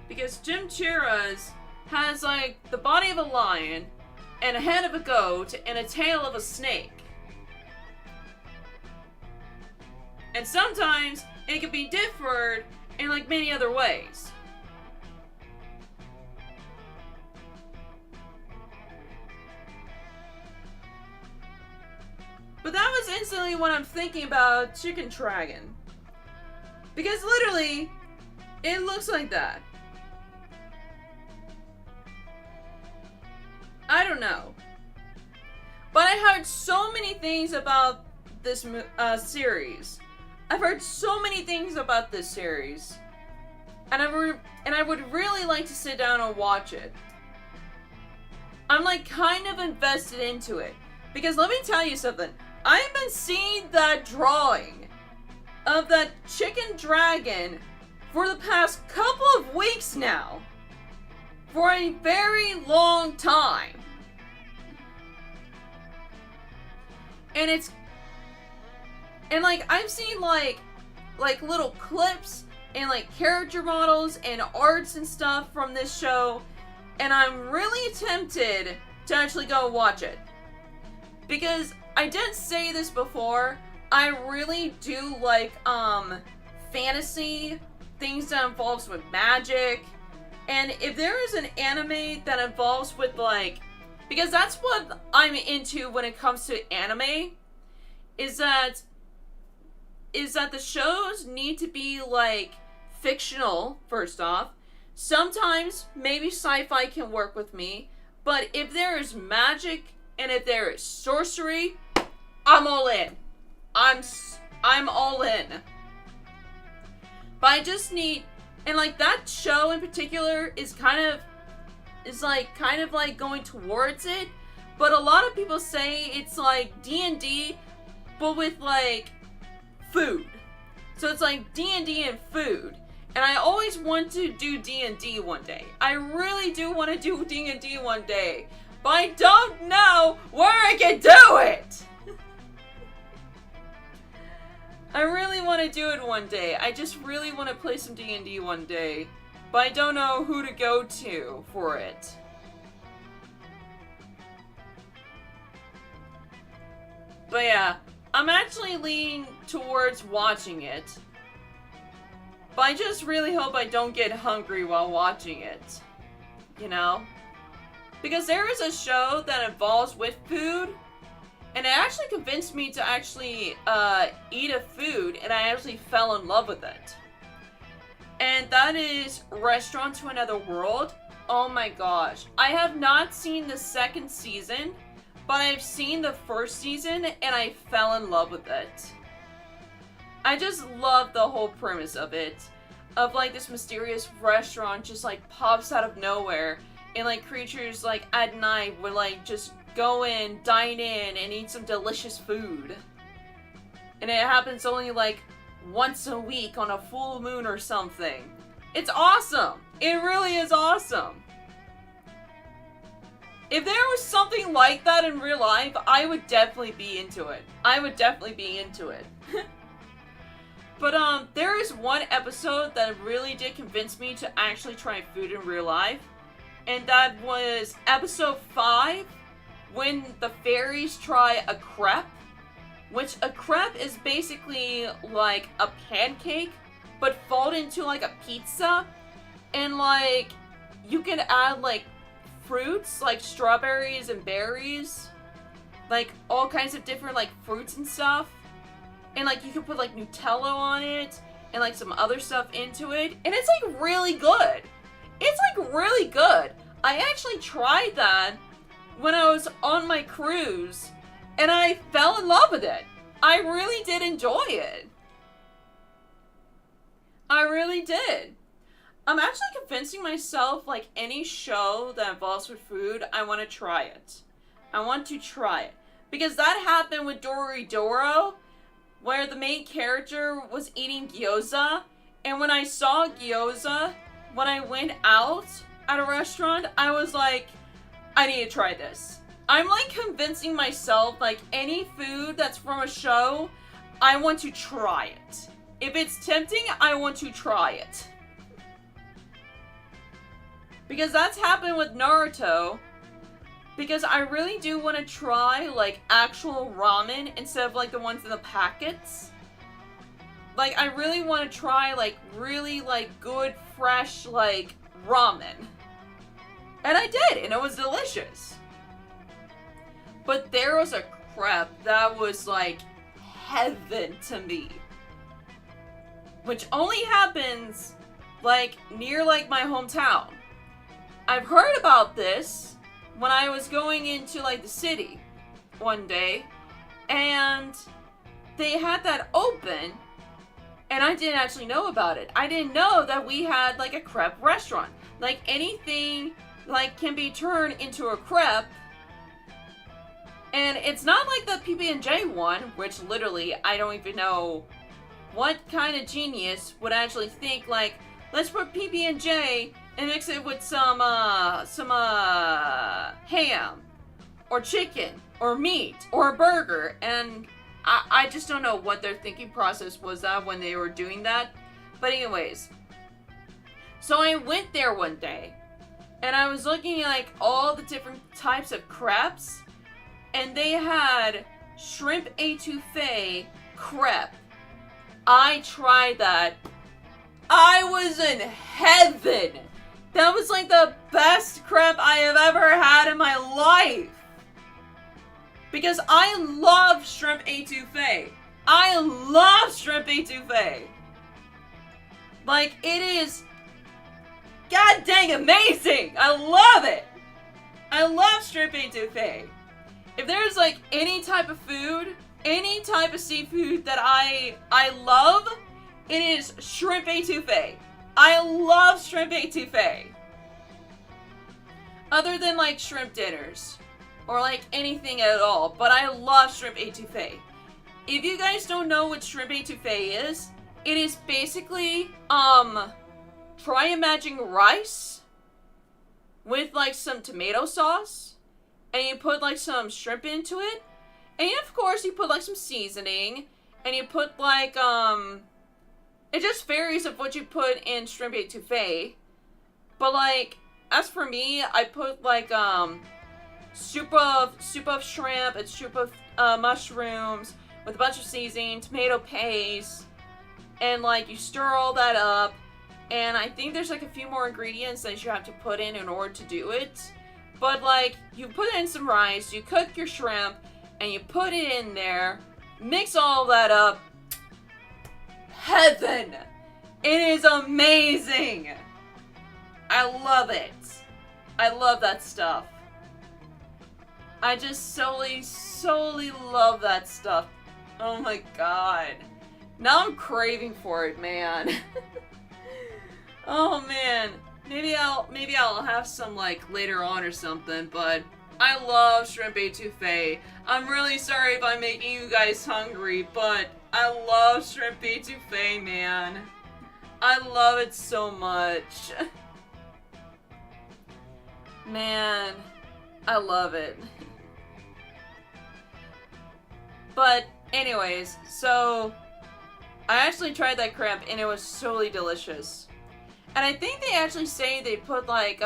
Because chimcheras has like the body of a lion and a head of a goat and a tail of a snake. And sometimes it can be differed in like many other ways. But that was instantly what I'm thinking about Chicken Dragon. Because literally, it looks like that. I don't know. But I heard so many things about this series. I've heard so many things about this series. And I would really like to sit down and watch it. I'm like kind of invested into it. Because let me tell you something. I've been seeing that drawing of that chicken dragon for the past couple of weeks now. For a very long time. And like I've seen like little clips and like character models and arts and stuff from this show, and I'm really tempted to actually go watch it. Because I did say this before, I really do like fantasy things that involves with magic. And if there is an anime that involves with like, because that's what I'm into when it comes to anime, is that the shows need to be like fictional, first off. Sometimes maybe sci-fi can work with me, but if there is magic and if there is sorcery, I'm all in. I'm all in. But I just need, and like that show in particular is kind of like going towards it, but a lot of people say it's like D&D but with like food. So it's like D&D and food. And I always want to do D&D one day. I really do want to do D&D one day. But I don't know where I can do it! I really want to do it one day. I just really want to play some D&D one day. But I don't know who to go to for it. But yeah, I'm actually leaning towards watching it. But I just really hope I don't get hungry while watching it. You know? Because there is a show that involves with food, and it actually convinced me to actually eat a food, and I actually fell in love with it. And that is Restaurant to Another World. Oh my gosh. I have not seen the second season, but I've seen the first season, and I fell in love with it. I just love the whole premise of it. Of like this mysterious restaurant just like pops out of nowhere. And like creatures like at night would like just go in, dine in, and eat some delicious food. And it happens only like once a week on a full moon or something. It's awesome! It really is awesome! If there was something like that in real life, I would definitely be into it. I would definitely be into it. But there is one episode that really did convince me to actually try food in real life. And that was episode 5, when the fairies try a crepe. Which a crepe is basically like a pancake, but fold into like a pizza. And like, you can add like fruits, like strawberries and berries. Like all kinds of different like fruits and stuff. And like you can put like Nutella on it, and like some other stuff into it. And it's like really good. It's like really good. I actually tried that when I was on my cruise, and I fell in love with it. I really did enjoy it. I really did. I'm actually convincing myself, like any show that involves with food, I want to try it. I want to try it. Because that happened with Dorodoro, where the main character was eating gyoza, and when I saw gyoza, when I went out at a restaurant, I was like, I need to try this. I'm like convincing myself, like any food that's from a show, I want to try it. If it's tempting, I want to try it. Because that's happened with Naruto. Because I really do want to try like actual ramen instead of like the ones in the packets. Like I really want to try like really like good fresh like ramen. And I did, and it was delicious. But there was a crepe that was like heaven to me. Which only happens like near like my hometown. I've heard about this when I was going into like the city one day, and they had that open, and I didn't actually know about it. I didn't know that we had like a crepe restaurant. Like anything like can be turned into a crepe. And it's not like the PB&J one, which literally I don't even know what kind of genius would actually think like, let's put PB&J and mix it with some ham or chicken or meat or a burger. And I just don't know what their thinking process was that when they were doing that. But anyways, so I went there one day and I was looking at like all the different types of crepes, and they had shrimp etouffee crepe. I tried that. I was in heaven. That was like the best crab I have ever had in my life. Because I love shrimp etouffee. I love shrimp etouffee. Like, it is god dang amazing. I love it. I love shrimp etouffee. If there's like any type of food, any type of seafood that I love, it is shrimp etouffee. I love shrimp etouffee. Other than like shrimp dinners or like anything at all, but I love shrimp etouffee. If you guys don't know what shrimp etouffee is, it is basically try imagining rice with like some tomato sauce, and you put like some shrimp into it, and of course you put like some seasoning, and you put like it just varies of what you put in shrimp etouffee. But like, as for me, I put like soup of shrimp and soup of mushrooms with a bunch of seasoning, tomato paste, and like you stir all that up. And I think there's like a few more ingredients that you have to put in order to do it. But like, you put in some rice, you cook your shrimp, and you put it in there, mix all that up. Heaven! It is amazing! I love it. I love that stuff. I just solely love that stuff. Oh my god. Now I'm craving for it, man. Oh man. Maybe I'll have some like later on or something, but I love shrimp etouffee. I'm really sorry if I'm making you guys hungry, but I love shrimp etouffee, man. I love it so much. Man, I love it. But anyways, so I actually tried that crab and it was solely delicious. And I think they actually say they put like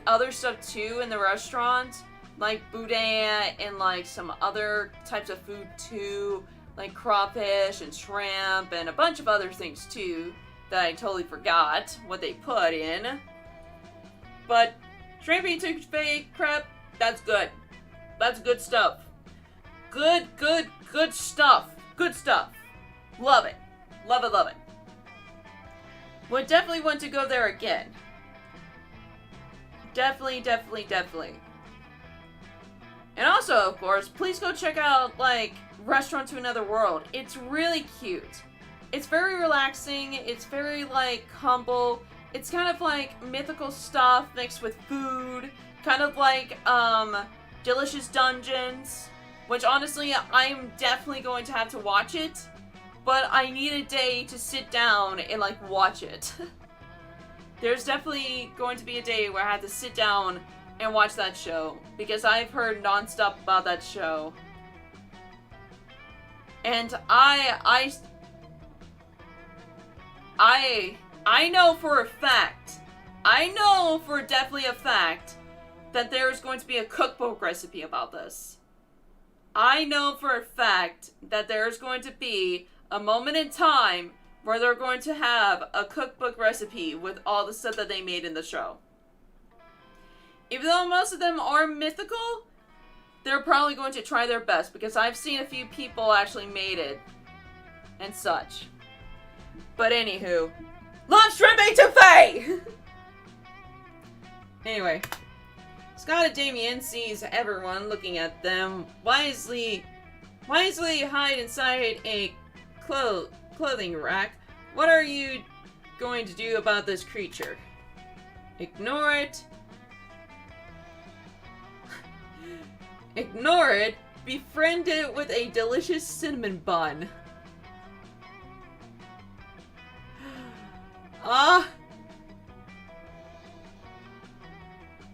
other stuff too in the restaurant, like boudin and like some other types of food too, like crawfish and shrimp and a bunch of other things too that I totally forgot what they put in. But shrimp etouffee crab, that's good. That's good stuff. Good stuff. Good stuff. Love it. Love it, love it. Would definitely want to go there again. Definitely. And also, of course, please go check out, like, Restaurant to Another World. It's really cute. It's very relaxing. It's very, like, humble. It's kind of like mythical stuff mixed with food. Kind of like, Delicious Dungeons. Which, honestly, I'm definitely going to have to watch it. But I need a day to sit down and, like, watch it. There's definitely going to be a day where I have to sit down and watch that show. Because I've heard nonstop about that show. And I know for a fact, I know for definitely a fact, that there is going to be a cookbook recipe about this. I know for a fact that there is going to be a moment in time where they're going to have a cookbook recipe with all the stuff that they made in the show. Even though most of them are mythical, they're probably going to try their best because I've seen a few people actually made it and such. But anywho, love shrimp etouffee! Anyway, Scott and Damien sees everyone looking at them wisely hide inside a clothing rack. What are you going to do about this creature? Ignore it. Ignore it. Befriend it with a delicious cinnamon bun. I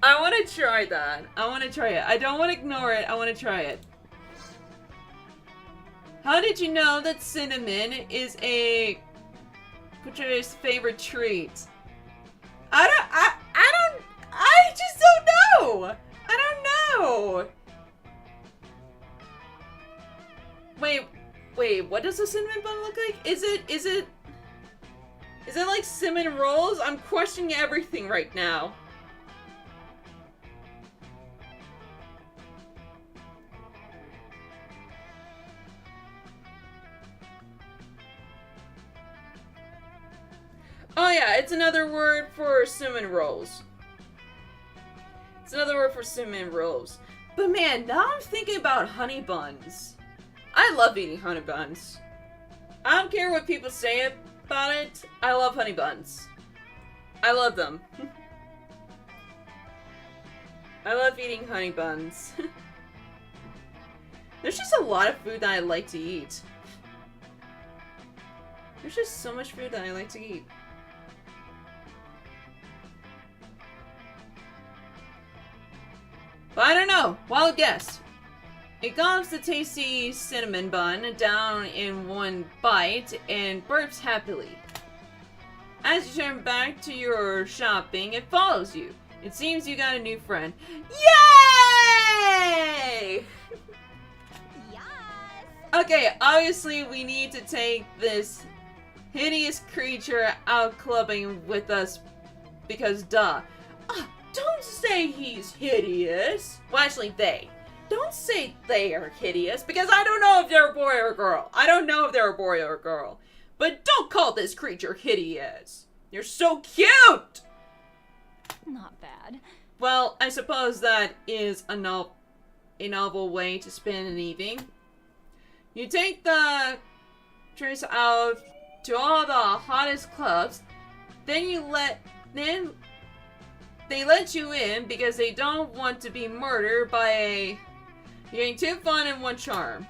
want to try that. I want to try it. I don't want to ignore it. I want to try it. How did you know that cinnamon is a Patricia's favorite treat? I just don't know. I don't know. Wait, what does a cinnamon bun look like? Is it Is it like cinnamon rolls? I'm questioning everything right now. Oh yeah, it's another word for cinnamon rolls. It's another word for cinnamon rolls. But man, now I'm thinking about honey buns. I love eating honey buns. I don't care what people say about it. I love honey buns. I love them. I love eating honey buns. There's just a lot of food that I like to eat. There's just so much food that I like to eat. But I don't know. Wild guess. It gobs the tasty cinnamon bun down in one bite and burps happily. As you turn back to your shopping, it follows you. It seems you got a new friend. Yay! Yes. Okay, obviously we need to take this hideous creature out clubbing with us because duh. Don't say he's hideous. Well, actually, they. Don't say they are hideous, because I don't know if they're a boy or a girl. I don't know if they're a boy or a girl. But don't call this creature hideous. You're so cute! Not bad. Well, I suppose that is a novel way to spend an evening. You take the trace out to all the hottest clubs, then they let you in because they don't want to be murdered by a... You're getting 2 fun and 1 charm.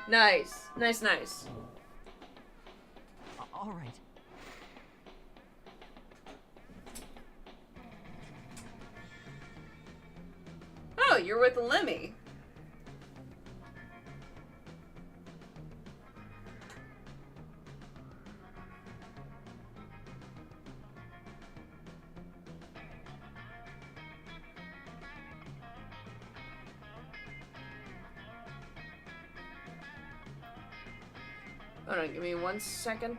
Nice. Nice, nice. All right. Oh, you're with Lemmy. Hold on, give me 1 second.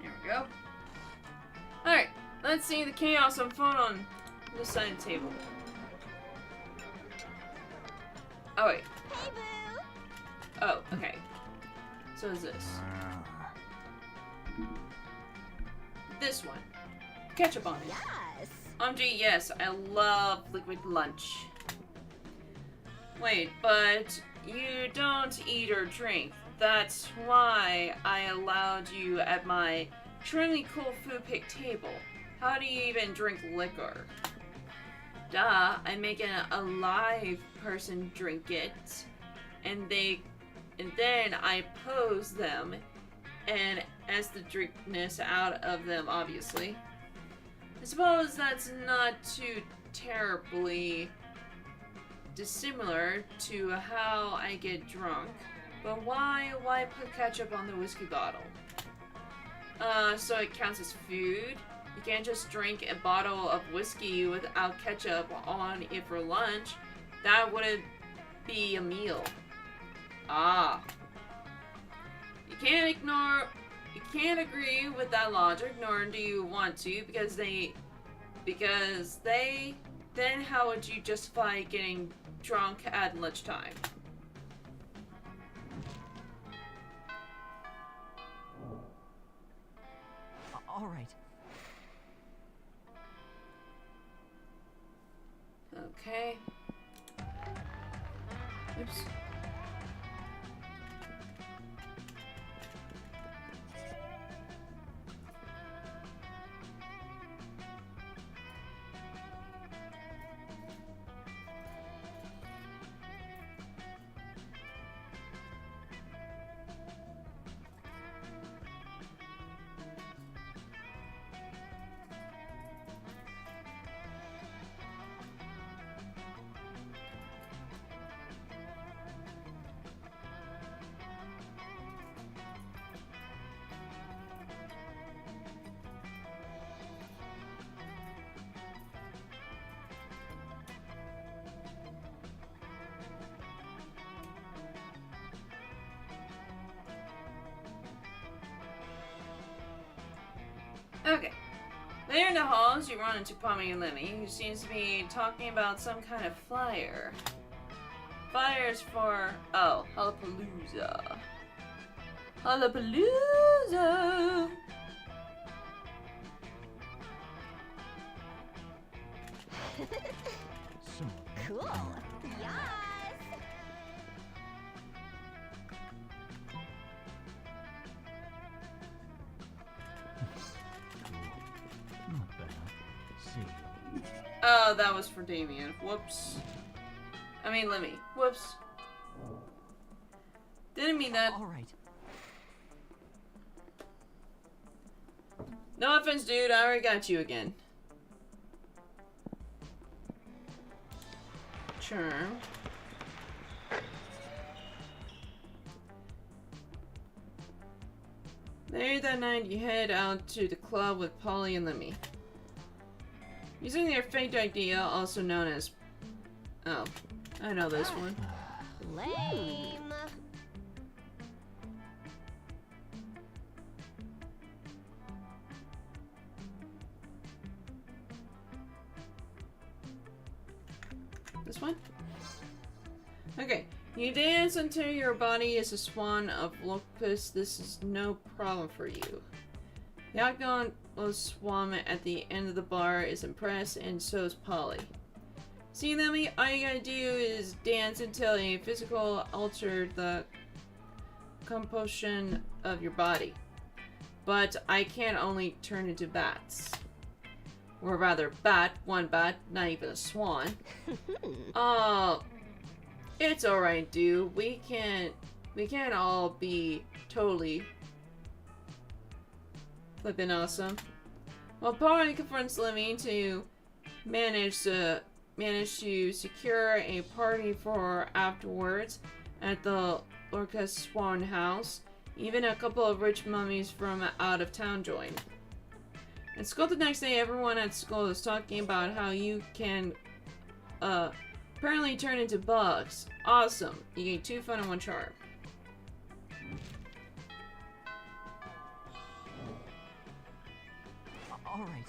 There we go. Alright, let's see the chaos unfold on this side of the table. Oh, wait. Hey, boo. Oh, okay. So is this. This one. Ketchup on it. Yes. OMG, yes, I love liquid lunch. Wait, but you don't eat or drink. That's why I allowed you at my extremely cool food pick table. How do you even drink liquor? Duh, I make an alive person drink it, and then I pose them, and as the drinkness out of them, obviously. I suppose that's not too terribly dissimilar to how I get drunk. But why put ketchup on the whiskey bottle? So it counts as food? You can't just drink a bottle of whiskey without ketchup on it for lunch. That wouldn't be a meal. Ah. You can't agree with that logic, nor do you want to, because then how would you justify getting drunk at lunchtime? All right. Okay. Oops. Okay. Later in the halls, you run into Pommy and Lemmy, who seems to be talking about some kind of flyer. Flyers for, oh, Hallapalooza. Hallapalooza! So, Cool. Yes. not bad. See. Oh, that was for Damien. Whoops. I mean, Lemmy. Whoops. Didn't mean that. All right. No offense, dude. I already got you again. Charm. Later that night, you head out to the club with Polly and Lemmy. Using their faked idea, also known as... Oh, I know this one. Lame. This one? Okay. You dance until your body is a swan of locust. This is no problem for you. The outgoing swan at the end of the bar is impressed, and so is Polly. See, Lemmy, all you gotta do is dance until a physical alter the composition of your body. But I can only turn into bats. Or rather, one bat, not even a swan. It's alright, dude. We can't all be totally flippin' awesome. Well, Polly confronts Lemmy to manage to secure a party for afterwards at the Lorcas Swan House. Even a couple of rich mummies from out of town join. At school the next day, everyone at school is talking about how you can apparently turn into bugs. Awesome. You get 2 fun and 1 charm. All right.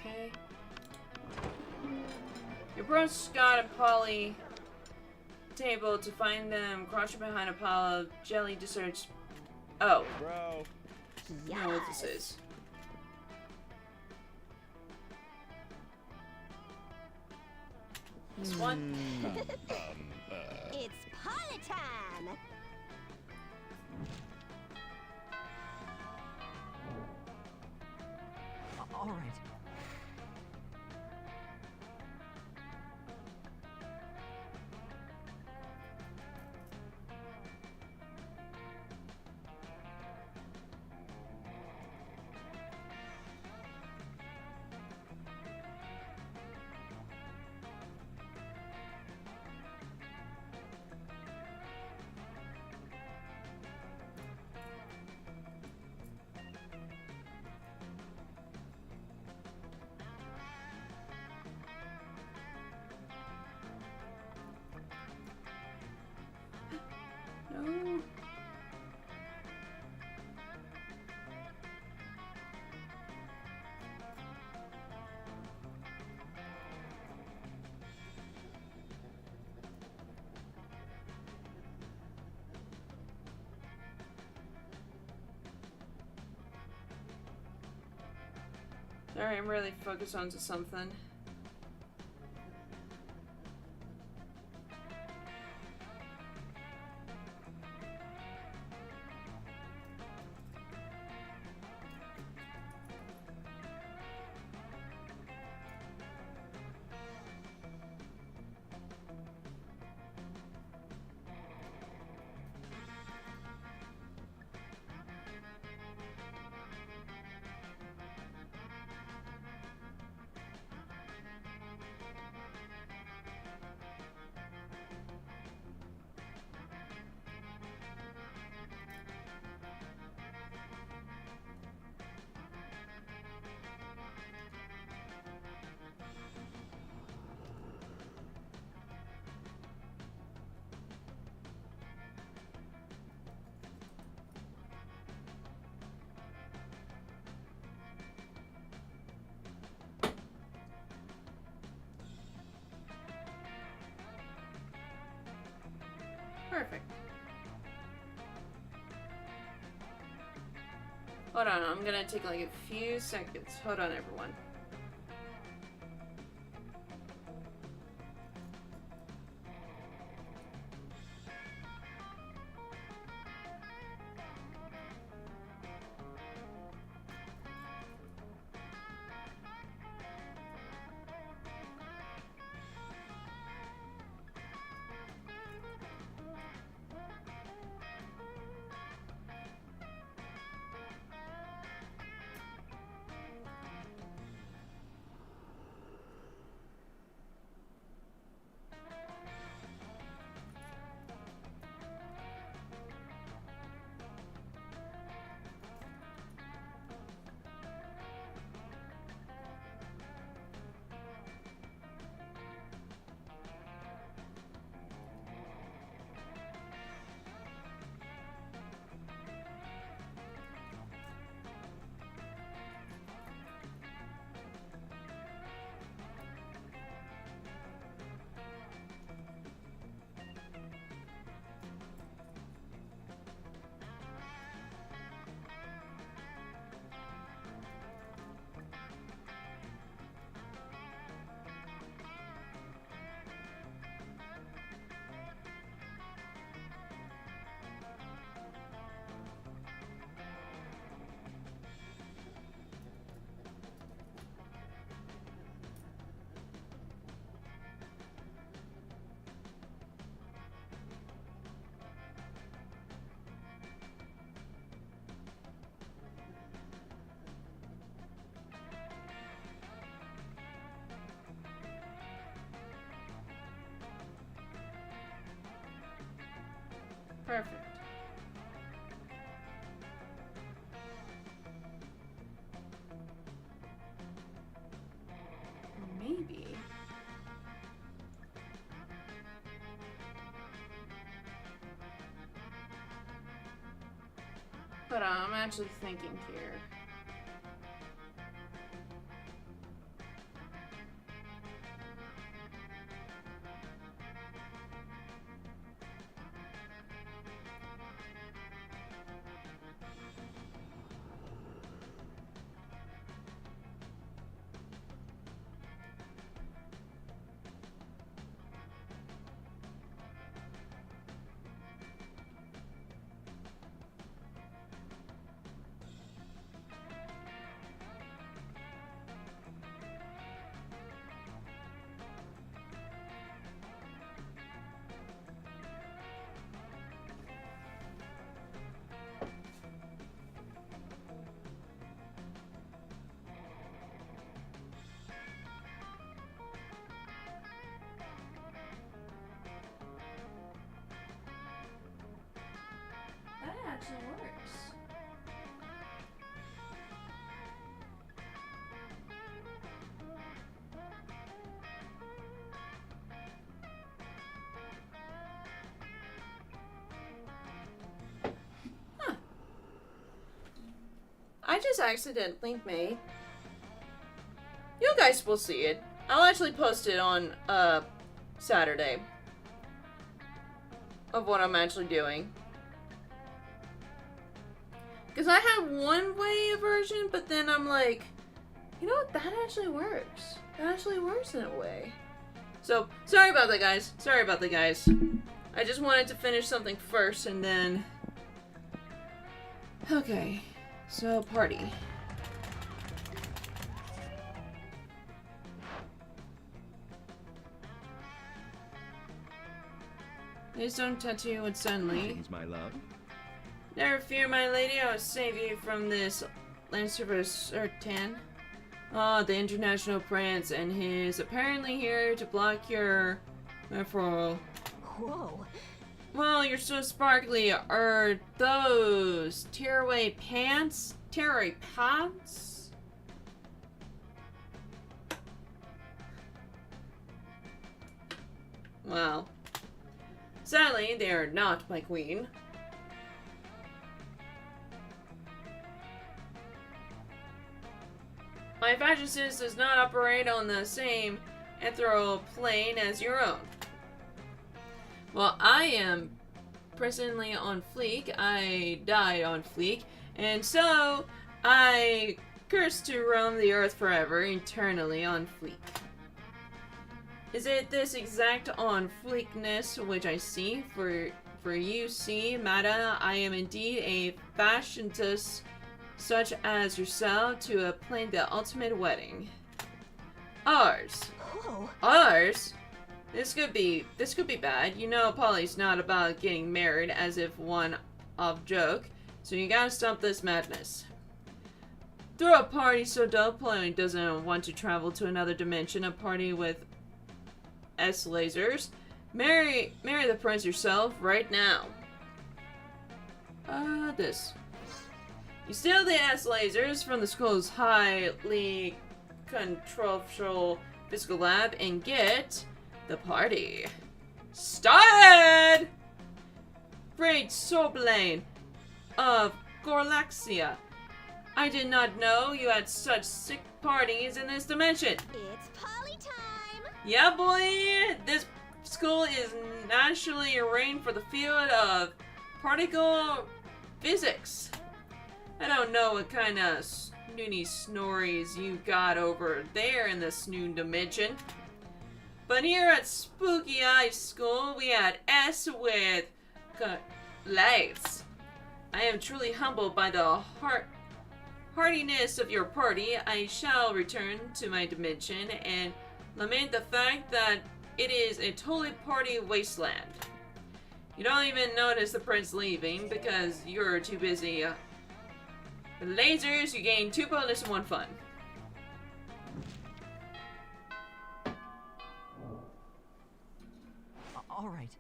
Okay. You approach Scott and Polly table to find them crouching behind a pile of jelly desserts. Oh, Bro. I know what this is. This one? It's party time. All right. No. Sorry, I'm really focused onto something. Perfect. Hold on, I'm gonna take like a few seconds. Hold on, everyone. Perfect. Maybe. But I'm actually thinking here. That actually works. Huh. I just accidentally made. You guys will see it. I'll actually post it on Saturday of what I'm actually doing. Because I have one way version, but then I'm like, you know what? That actually works. That actually works in a way. So, sorry about that, guys. Sorry about that, guys. I just wanted to finish something first, and then... Okay. So, party. Please don't tattoo it suddenly. Greetings, my love. Never fear, my lady, I will save you from this Lancer Sertan. Ah, the International Prince, and he's apparently here to block your referral. Whoa. Well, you're so sparkly. Are those tearaway pants? Tearaway pants? Well, sadly, they are not, my queen. My fashion sense does not operate on the same ethereal plane as your own. Well, I am presently on fleek. I died on fleek. And so, I curse to roam the earth forever, eternally on fleek. Is it this exact on fleekness which I see? For you see, Mada, I am indeed a fashionist such as yourself to plan the ultimate wedding. Ours. Oh, Ours? This could be bad. You know Polly's not about getting married as if one-off joke, so you gotta stop this madness. Throw a party so dope Polly doesn't want to travel to another dimension, a party with S-lasers. Marry the prince yourself right now. This. You steal the S-lasers from the school's highly controversial physical lab and get the party started! Great Sorblaine of Gorlaxia. I did not know you had such sick parties in this dimension. it's Polly time! Yeah, boy! This school is nationally arraigned for the field of particle physics. I don't know what kind of snooty snories you got over there in this new dimension. But here at Spooky Eye School, we had S with lights. I am truly humbled by the heartiness of your party. I shall return to my dimension and lament the fact that it is a totally party wasteland. You don't even notice the prince leaving because you're too busy. With lasers, you gain 2 bonus and 1 fun. All right.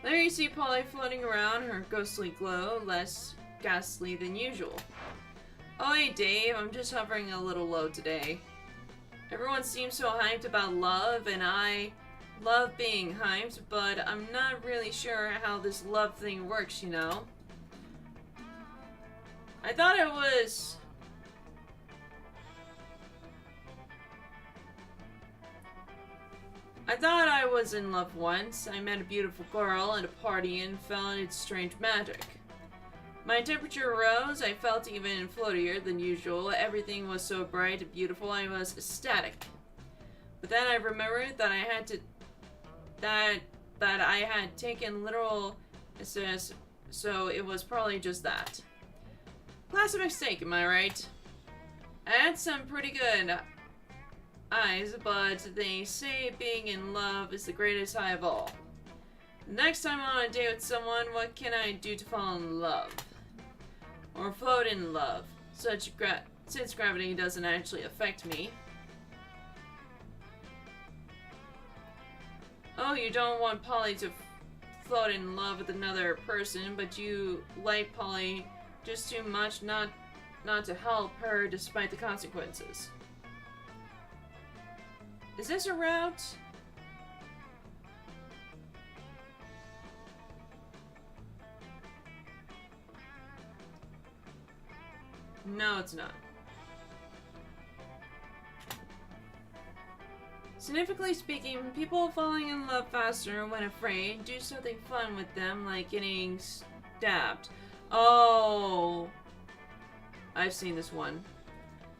There you see Polly floating around, her ghostly glow, less ghastly than usual. Oh hey Dave, I'm just hovering a little low today. Everyone seems so hyped about love, and I love being hyped, but I'm not really sure how this love thing works, you know? I thought I was in love once. I met a beautiful girl at a party and felt its strange magic. My temperature rose, I felt even floatier than usual. Everything was so bright and beautiful, I was ecstatic. But then I remembered that I had taken literal assess, so it was probably just that. Classic mistake, am I right? I had some pretty good eyes, but they say being in love is the greatest high of all. Next time I'm on a date with someone, what can I do to fall in love? Or float in love, since gravity doesn't actually affect me. Oh, you don't want Polly to float in love with another person, but you like Polly just too much not to help her despite the consequences. Is this a route? No, it's not. Significantly speaking, people falling in love faster when afraid do something fun with them, like getting stabbed. Oh, I've seen this one.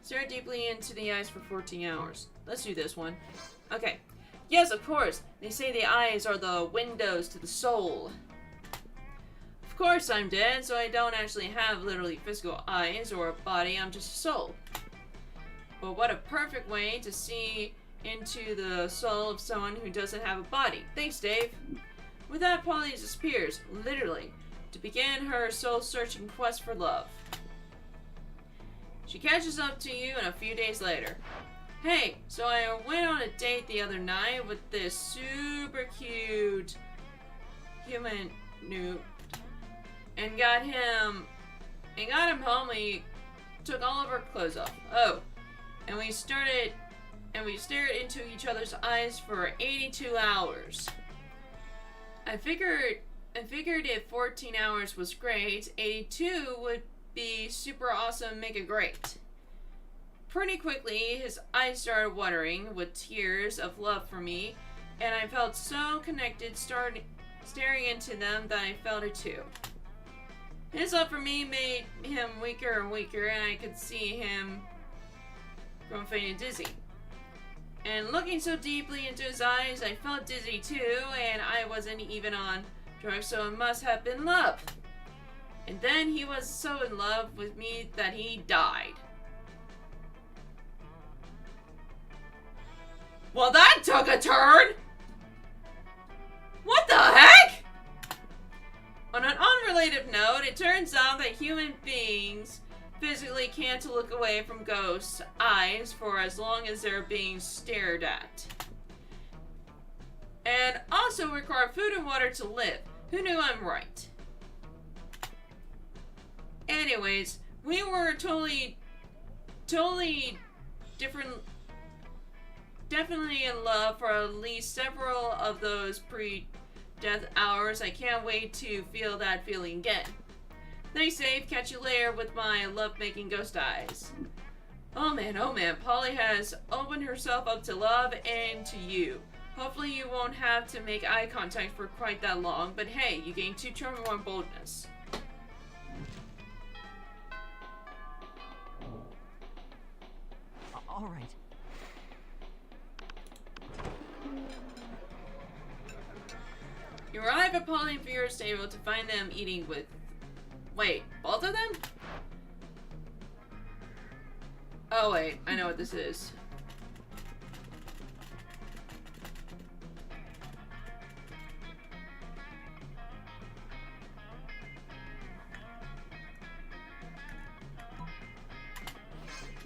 Stare deeply into the eyes for 14 hours. Let's do this one. Okay. Yes, of course. They say the eyes are the windows to the soul. Of course I'm dead, so I don't actually have literally physical eyes or a body. I'm just a soul. But what a perfect way to see into the soul of someone who doesn't have a body. Thanks, Dave. With that, Polly disappears, literally, to begin her soul-searching quest for love. She catches up to you a few days later. Hey, so I went on a date the other night with this super cute human noob and got him home. We took all of our clothes off. Oh, and we stared into each other's eyes for 82 hours. I figured if 14 hours was great, 82 would be super awesome, make it great. pretty quickly, his eyes started watering with tears of love for me, and I felt so connected staring into them that I felt it too. His love for me made him weaker and weaker, and I could see him growing faint and dizzy. And looking so deeply into his eyes, I felt dizzy too, and I wasn't even on drugs, so it must have been love. And then he was so in love with me that he died. Well, that took a turn! What the heck? On an unrelated note, it turns out that human beings physically can't look away from ghosts' eyes for as long as they're being stared at. And also require food and water to live. Who knew I'm right? Anyways, we were totally different. Definitely in love for at least several of those pre-death hours. I can't wait to feel that feeling again. Stay safe, catch you later with my love-making ghost eyes. Oh man, Polly has opened herself up to love and to you. Hopefully you won't have to make eye contact for quite that long, but hey, you gain 2 charm and 1 boldness. All right. You arrive at Polly and Vera's stable to find them eating with... Wait, both of them? Oh wait, I know what this is.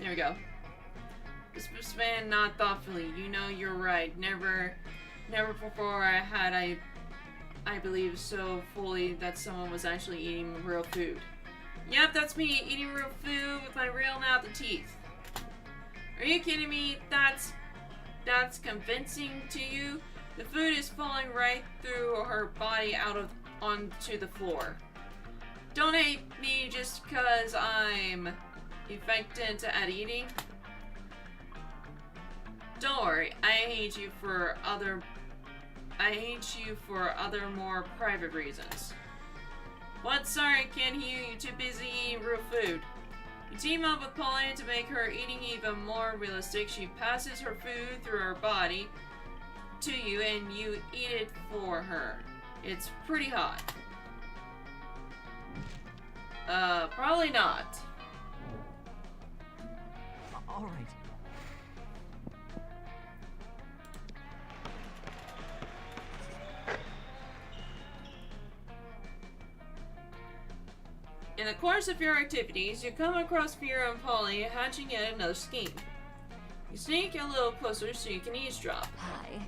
There we go. This man not thoughtfully. You know you're right. Never before had I believe so fully that someone was actually eating real food. Yep, that's me, eating real food with my real mouth and teeth. Are you kidding me? That's convincing to you? The food is falling right through her body onto the floor. Don't hate me just because I'm effective at eating. Don't worry, I hate you for other more private reasons. What? Sorry, I can't hear you. Too busy eating real food. You team up with Polly to make her eating even more realistic. She passes her food through her body to you and you eat it for her. It's pretty hot. Probably not. All right. In the course of your activities, you come across Vera and Polly hatching yet another scheme. You sneak a little closer so you can eavesdrop. Hi.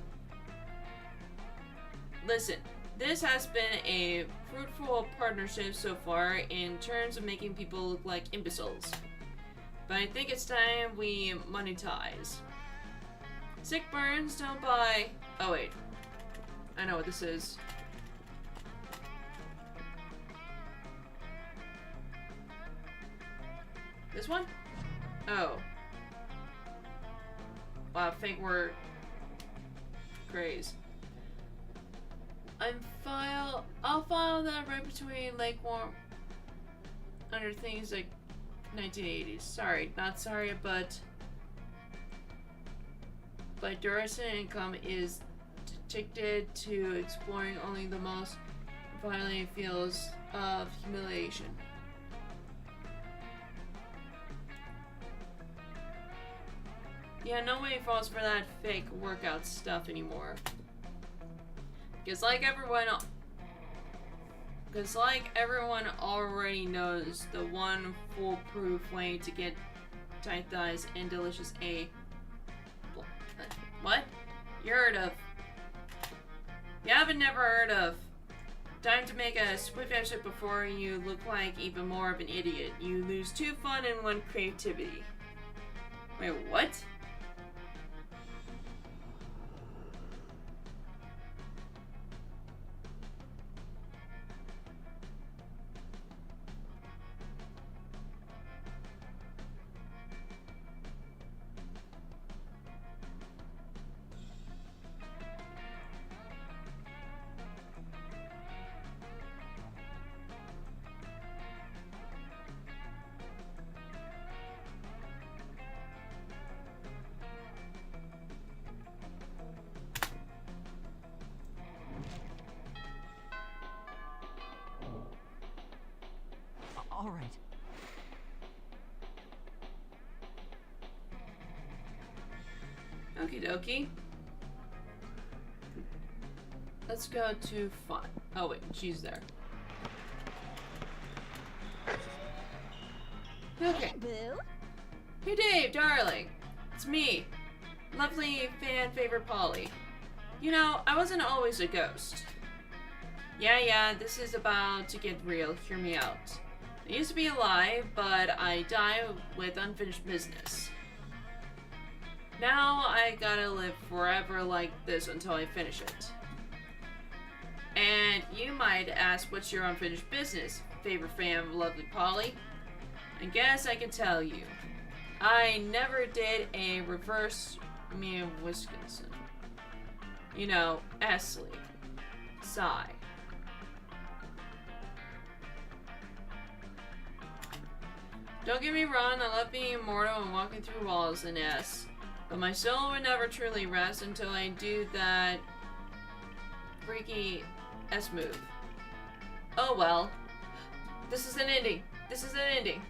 Listen, this has been a fruitful partnership so far in terms of making people look like imbeciles. But I think it's time we monetize. Sick burns don't buy... Oh wait. I know what this is. This one? Oh. Wow, fake word. Craze. I'll file that right between Lake Warm under things like 1980s. Sorry, not sorry, but duration income is addicted to exploring only the most violent feels of humiliation. Yeah, nobody falls for that fake workout stuff anymore. Because like everyone already knows, the one foolproof way to get tight thighs and delicious What? You heard of? You haven't never heard of. Time to make a swift exit before you look like even more of an idiot. You lose 2 fun and 1 creativity. Wait, what? Okie dokie. Let's go to fun. Oh wait, she's there. Okay. Hey, Boo. Hey Dave, darling. It's me. Lovely fan favorite Polly. You know, I wasn't always a ghost. Yeah, this is about to get real. Hear me out. I used to be alive, but I die with unfinished business. Now I gotta live forever like this until I finish it. And you might ask, what's your unfinished business, favorite fan of lovely Polly? I guess I can tell you. I never did a reverse me of Wisconsin. You know, Esley. Sigh. Don't get me wrong, I love being immortal and walking through walls in S. But my soul would never truly rest until I do that freaky S move. Oh well. This is an ending. This is an ending.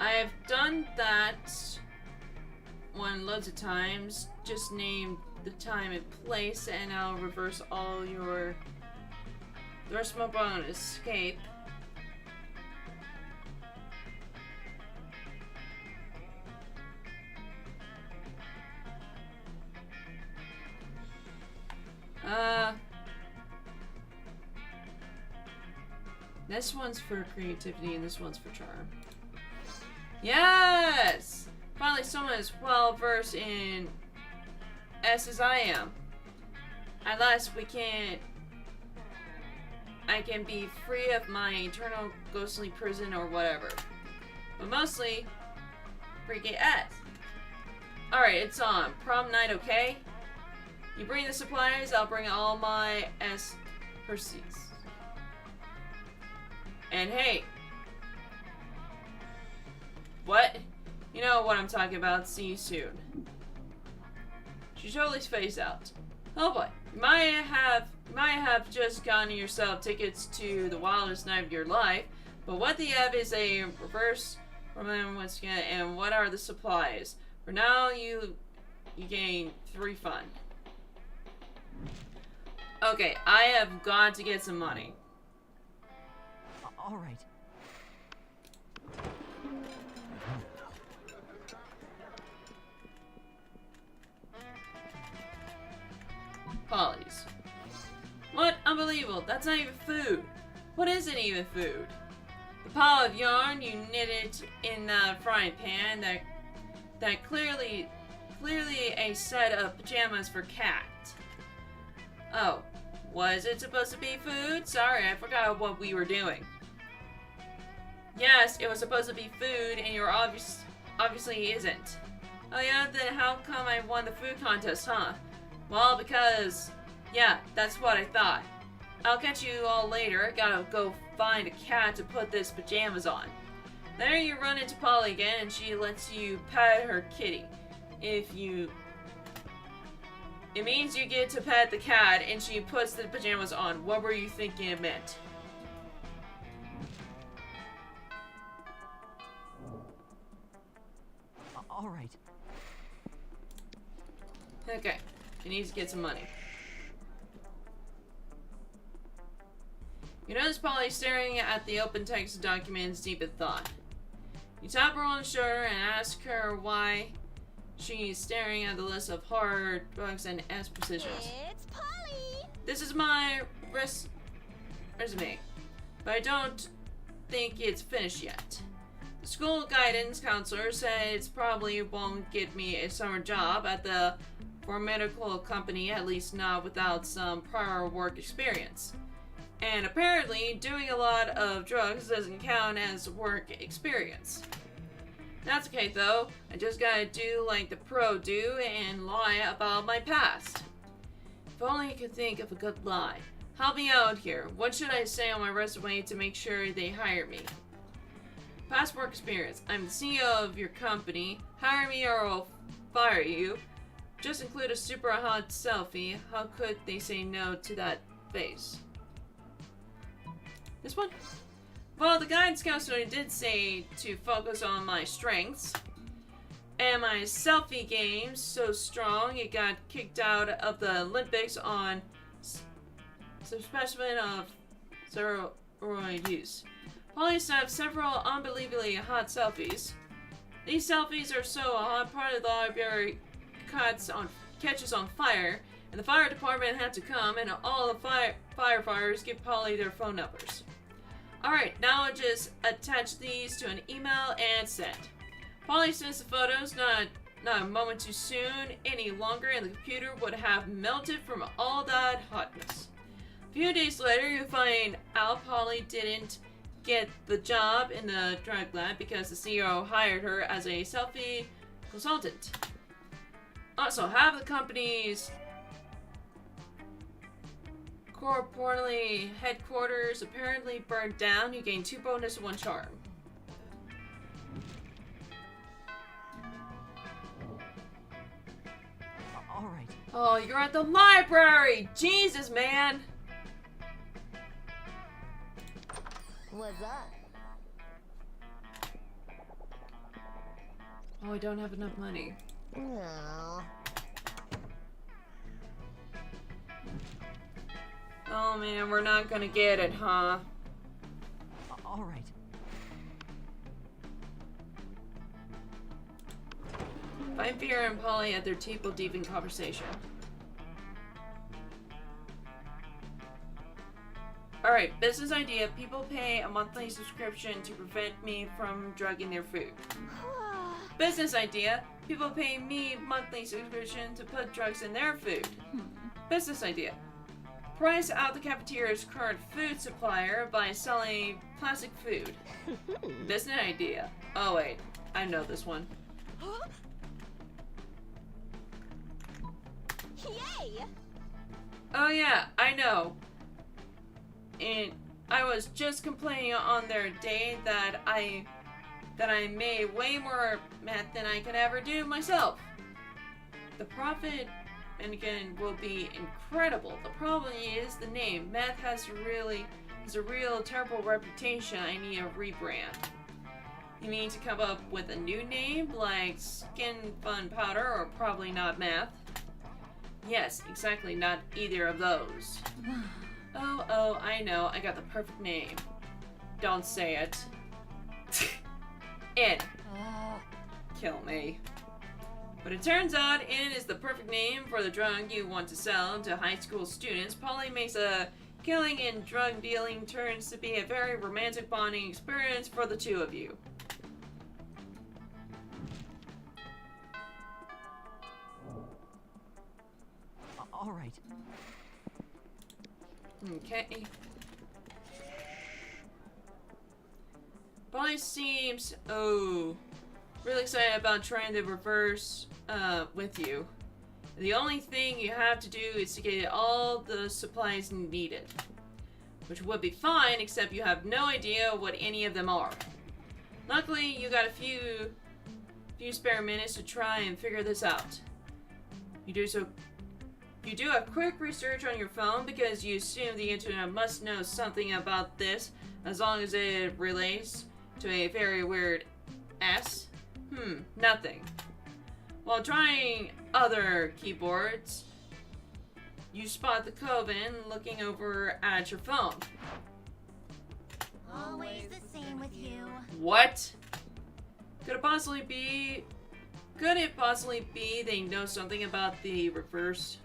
I have done that one loads of times. Just name the time and place and I'll reverse all your... The rest of my bonus. Escape. This one's for creativity and this one's for charm. Yes! Finally someone is well versed in S as I am. At last I can be free of my eternal ghostly prison or whatever. But mostly, freaking S. Alright, it's on. Prom night, okay? You bring the supplies, I'll bring all my S proceeds. And hey. What? You know what I'm talking about. See you soon. She totally spaced out. Oh boy. You might have just gotten yourself tickets to the wildest night of your life, but what the F is a reverse remember once again, and what are the supplies? For now, you gain 3 fun. Okay, I have got to get some money. All right. Polly's. What? Unbelievable. That's not even food. What isn't even food? The pile of yarn you knitted in that frying pan that clearly a set of pajamas for Cat. Oh, was it supposed to be food? Sorry, I forgot what we were doing. Yes, it was supposed to be food and you're obviously isn't. Oh yeah, then how come I won the food contest, huh? Well, because, yeah, that's what I thought. I'll catch you all later. Gotta go find a cat to put this pajamas on. There you run into Polly again and she lets you pet her kitty. It means you get to pet the cat and she puts the pajamas on. What were you thinking it meant? All right. Okay, she needs to get some money. You notice Polly staring at the open text documents deep in thought. You tap her on the shoulder and ask her why she's staring at the list of hard drugs and S positions. It's Polly. This is my resume, but I don't think it's finished yet. The school guidance counselor said it's probably won't get me a summer job at the pharmaceutical company, at least not without some prior work experience. And apparently, doing a lot of drugs doesn't count as work experience. That's okay though, I just gotta do like the pro do and lie about my past. If only I could think of a good lie. Help me out here. What should I say on my resume to make sure they hire me? Past work experience. I'm the CEO of your company. Hire me or I'll fire you. Just include a super hot selfie. How could they say no to that face? This one? Well, the guidance counselor did say to focus on my strengths. And my selfie game's so strong it got kicked out of the Olympics on suspicion of steroid use. Polly snapped several unbelievably hot selfies. These selfies are so hot, part of the library catches on fire, and the fire department had to come, and all the firefighters give Polly their phone numbers. Alright, now I'll just attach these to an email and send. Polly sends the photos, not a moment too soon any longer, and the computer would have melted from all that hotness. A few days later, you find out Polly didn't get the job in the drug lab because the CEO hired her as a selfie consultant. Also, half the company's corporately headquarters apparently burned down. You gain 2 bonus and 1 charm. All right. Oh, you're at the library! Jesus, man! What's up? Oh, I don't have enough money. No. Oh man, we're not gonna get it, huh? All right. Find Vera and Polly at their table deep in conversation. Alright, business idea. People pay a monthly subscription to prevent me from drugging their food. Business idea. People pay me monthly subscription to put drugs in their food. Business idea. Price out the cafeteria's current food supplier by selling plastic food. Business idea. Oh wait, I know this one. Yay! Oh yeah, I know. And I was just complaining on their day that I made way more math than I could ever do myself. The profit, and again, will be incredible. The problem is the name. Math has a real terrible reputation. I need a rebrand. You need to come up with a new name like Skin Fun Powder or probably not Math. Yes, exactly, not either of those. Oh, I know. I got the perfect name. Don't say it. In. Kill me. But it turns out In is the perfect name for the drug you want to sell to high school students. Polly makes a killing and drug dealing turns to be a very romantic bonding experience for the two of you. All right. Okay. Polly seems, really excited about trying the reverse with you. The only thing you have to do is to get all the supplies needed. Which would be fine, except you have no idea what any of them are. Luckily, you got a few spare minutes to try and figure this out. You do a quick research on your phone because you assume the internet must know something about this as long as it relates to a very weird S. Nothing. While trying other keyboards, you spot the Coven looking over at your phone. Always the same with you. What? Could it possibly be they know something about the reverse?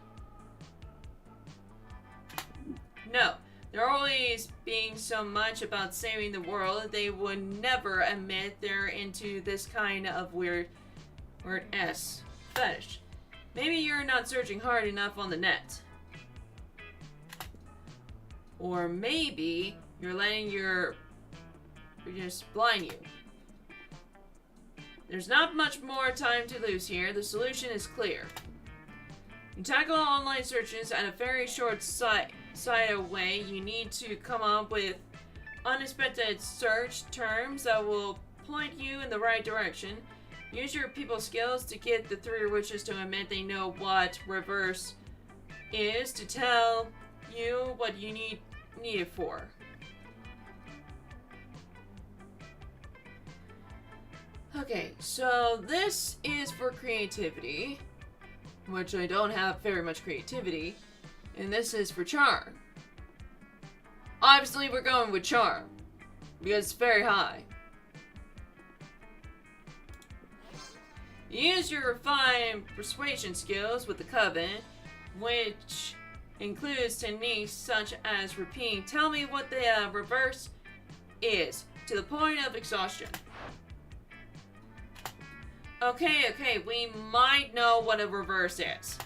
No. They're always being so much about saving the world that they would never admit they're into this kind of weird S fetish. Maybe you're not searching hard enough on the net. Or maybe you're letting you're just blind you. There's not much more time to lose here. The solution is clear. You tackle online searches at a very short site away. You need to come up with unexpected search terms that will point you in the right direction. Use your people skills to get the three witches to admit they know what reverse is, to tell you what you need it for. Okay, so this is for creativity, which I don't have very much creativity, and this is for charm. Obviously, we're going with charm, because it's very high. Use your refined persuasion skills with the Coven, which includes techniques such as repeating, tell me what the reverse is, to the point of exhaustion. Okay, we might know what a reverse is.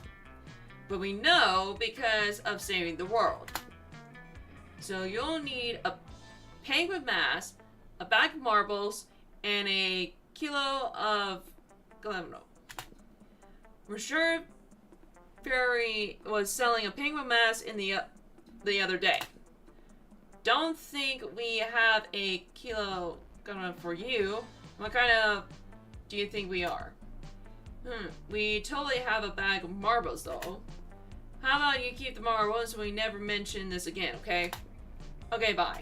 But we know because of saving the world. So you'll need a penguin mask, a bag of marbles, and a kilo of glamino. We're sure Fairy was selling a penguin mask in the other day. Don't think we have a kilo for you. What kind of do you think we are? We totally have a bag of marbles though. How about you keep the marbles and we never mention this again, okay? Okay, bye.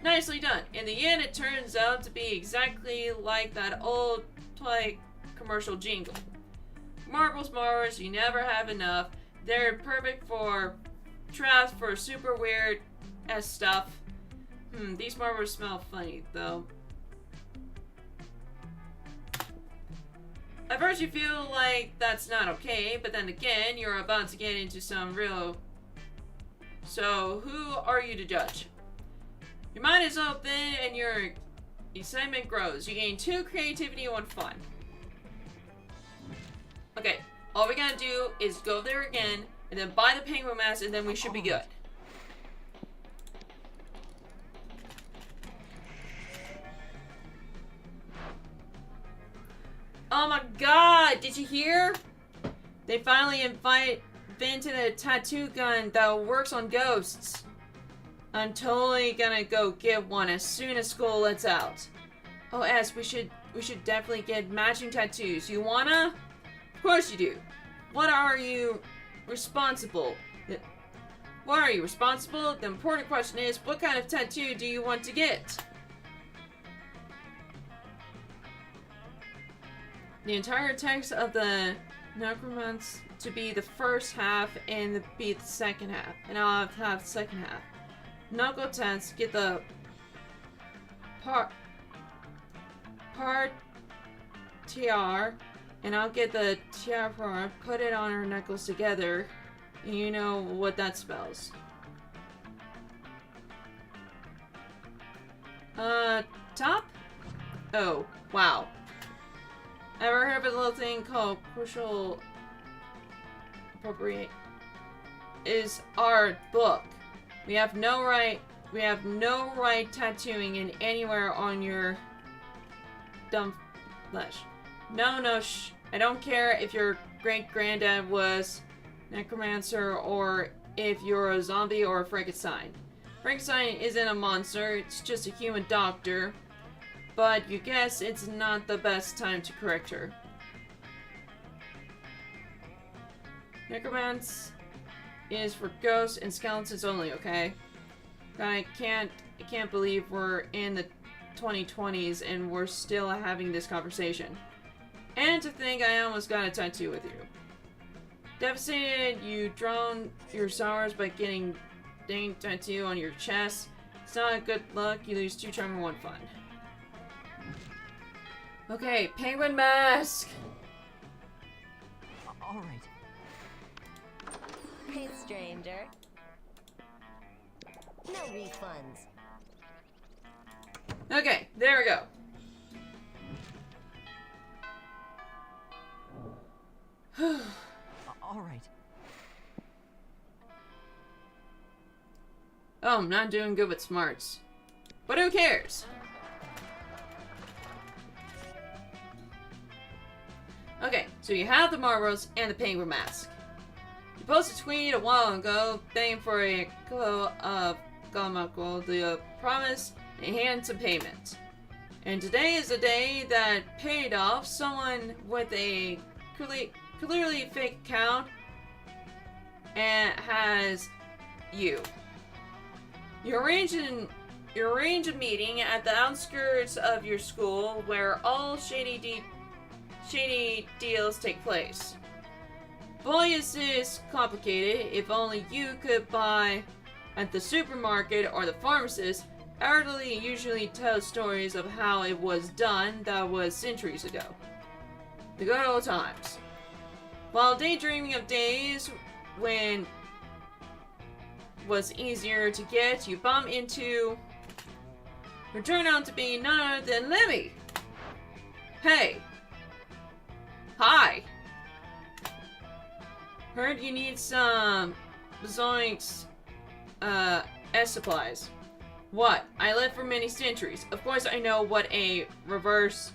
Nicely done. In the end, it turns out to be exactly like that old toy commercial jingle. Marbles, marbles, you never have enough. They're perfect for traps for super weird stuff. These marbles smell funny though. At first you feel like that's not okay, but then again, you're about to get into some real... So, who are you to judge? Your mind is open and your excitement grows. You gain 2 creativity and 1 fun. Okay, all we gotta do is go there again, and then buy the penguin mask, and then we should be good. Oh my god, did you hear? They finally invented a tattoo gun that works on ghosts. I'm totally gonna go get one as soon as school lets out. Oh, S, we should definitely get matching tattoos. You wanna? Of course you do. What are you responsible? What are you responsible? The important question is, what kind of tattoo do you want to get? The entire text of the necromance to be the first half and be the second half. And I'll have the second half. Knuckle test, get the part TR, and I'll get the TR, put it on her knuckles together, and you know what that spells. Top? Oh, wow. Ever heard of a little thing called crucial appropriate? Is our book. We have no right tattooing in anywhere on your dumb flesh. No, shh. I don't care if your great-granddad was necromancer or if you're a zombie or a Frankenstein. Frankenstein isn't a monster, it's just a human doctor. But you guess it's not the best time to correct her. Necromance is for ghosts and skeletons only, okay? I can't believe we're in the 2020s and we're still having this conversation. And to think I almost got a tattoo with you. Devastated, you drown your sorrows by getting dang tattoo on your chest. It's not a good luck, you lose 2 charm and 1 fun. Okay, penguin mask! All right. Hey, stranger. No refunds. Okay, there we go. All right. Oh, I'm not doing good with smarts. But who cares? Okay, so you have the marbles and the penguin mask. You posted a tweet a while ago begging for a kilo of Gamaco, the promise, and handsome payment. And today is the day that paid off someone with a clearly fake account and has you. You arranged an You arrange a meeting at the outskirts of your school where all shady deals take place. Boy, is this complicated. If only you could buy at the supermarket or the pharmacist. Elderly usually tell stories of how it was done that was centuries ago. The good old times. While daydreaming of days when was easier to get, you bump into who turned out to be none other than Lemmy. Hey. Hi. Heard you need some Zoinks, S supplies. What? I lived for many centuries. Of course I know what a reverse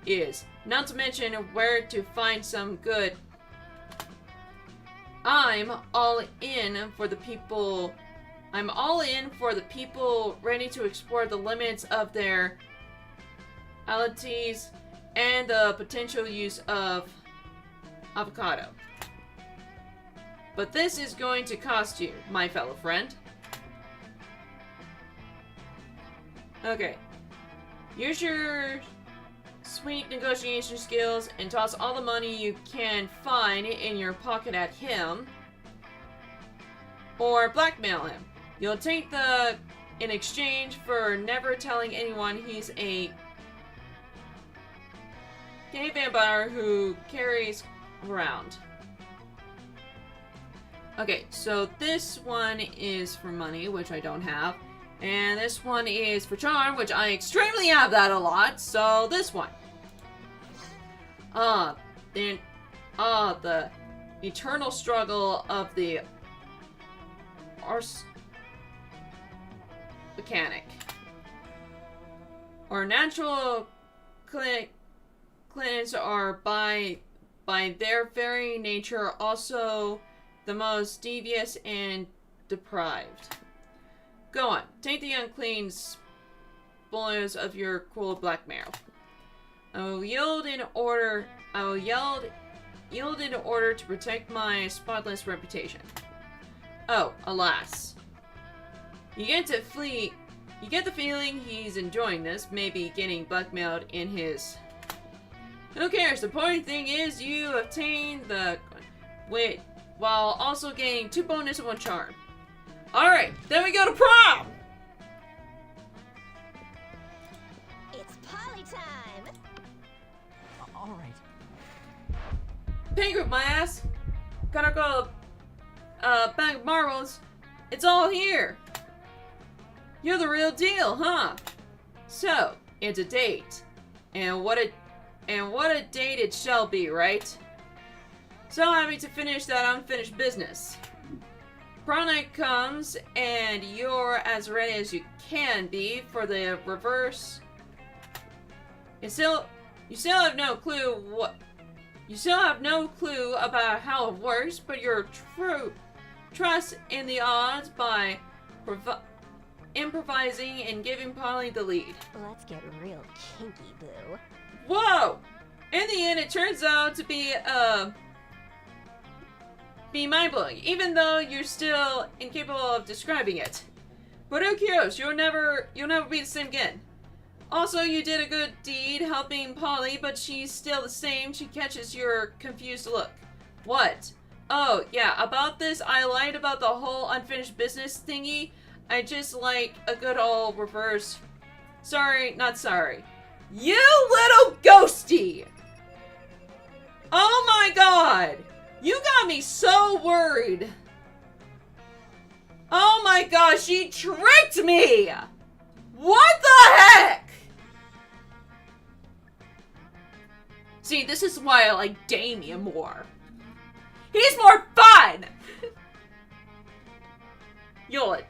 is. Not to mention where to find some good. I'm all in for the people ready to explore the limits of their abilities and the potential use of avocado. But this is going to cost you, my fellow friend. Okay. Use your sweet negotiation skills and toss all the money you can find in your pocket at him. Or blackmail him. You'll take in exchange for never telling anyone he's a gay vampire who carries around. Okay, so this one is for money, which I don't have. And this one is for charm, which I extremely have that a lot, so this one. The eternal struggle of the arse mechanic. Or natural clinics are by their very nature also the most devious and deprived. Go on, take the unclean spoils of your cruel blackmail. I will yield in order to protect my spotless reputation. Oh, alas. You get the feeling he's enjoying this, maybe getting blackmailed in his... Who cares? The important thing is you obtain the... Wait, while also gaining 2 bonus and 1 charm. Alright, then we go to prom! It's party time! All right. Pay group, my ass! Gotta go, bag of marbles. It's all here! You're the real deal, huh? So, it's a date. And what a date it shall be, right? So happy to finish that unfinished business. Prom night comes, and you're as ready as you can be for the reverse. You still have no clue about how it works, but your trust in the odds by improvising and giving Polly the lead. Let's get real kinky, boo. Whoa! In the end, it turns out to be mind-blowing, even though you're still incapable of describing it. But who cares? You'll never be the same again. Also, you did a good deed helping Polly, but she's still the same. She catches your confused look. What? Oh, yeah, about this, I lied about the whole unfinished business thingy. I just like a good old reverse. Sorry, not sorry. You little ghosty! Oh my god! You got me so worried. Oh my gosh, she tricked me! What the heck? See, this is why I like Damien more. He's more fun! Yolet.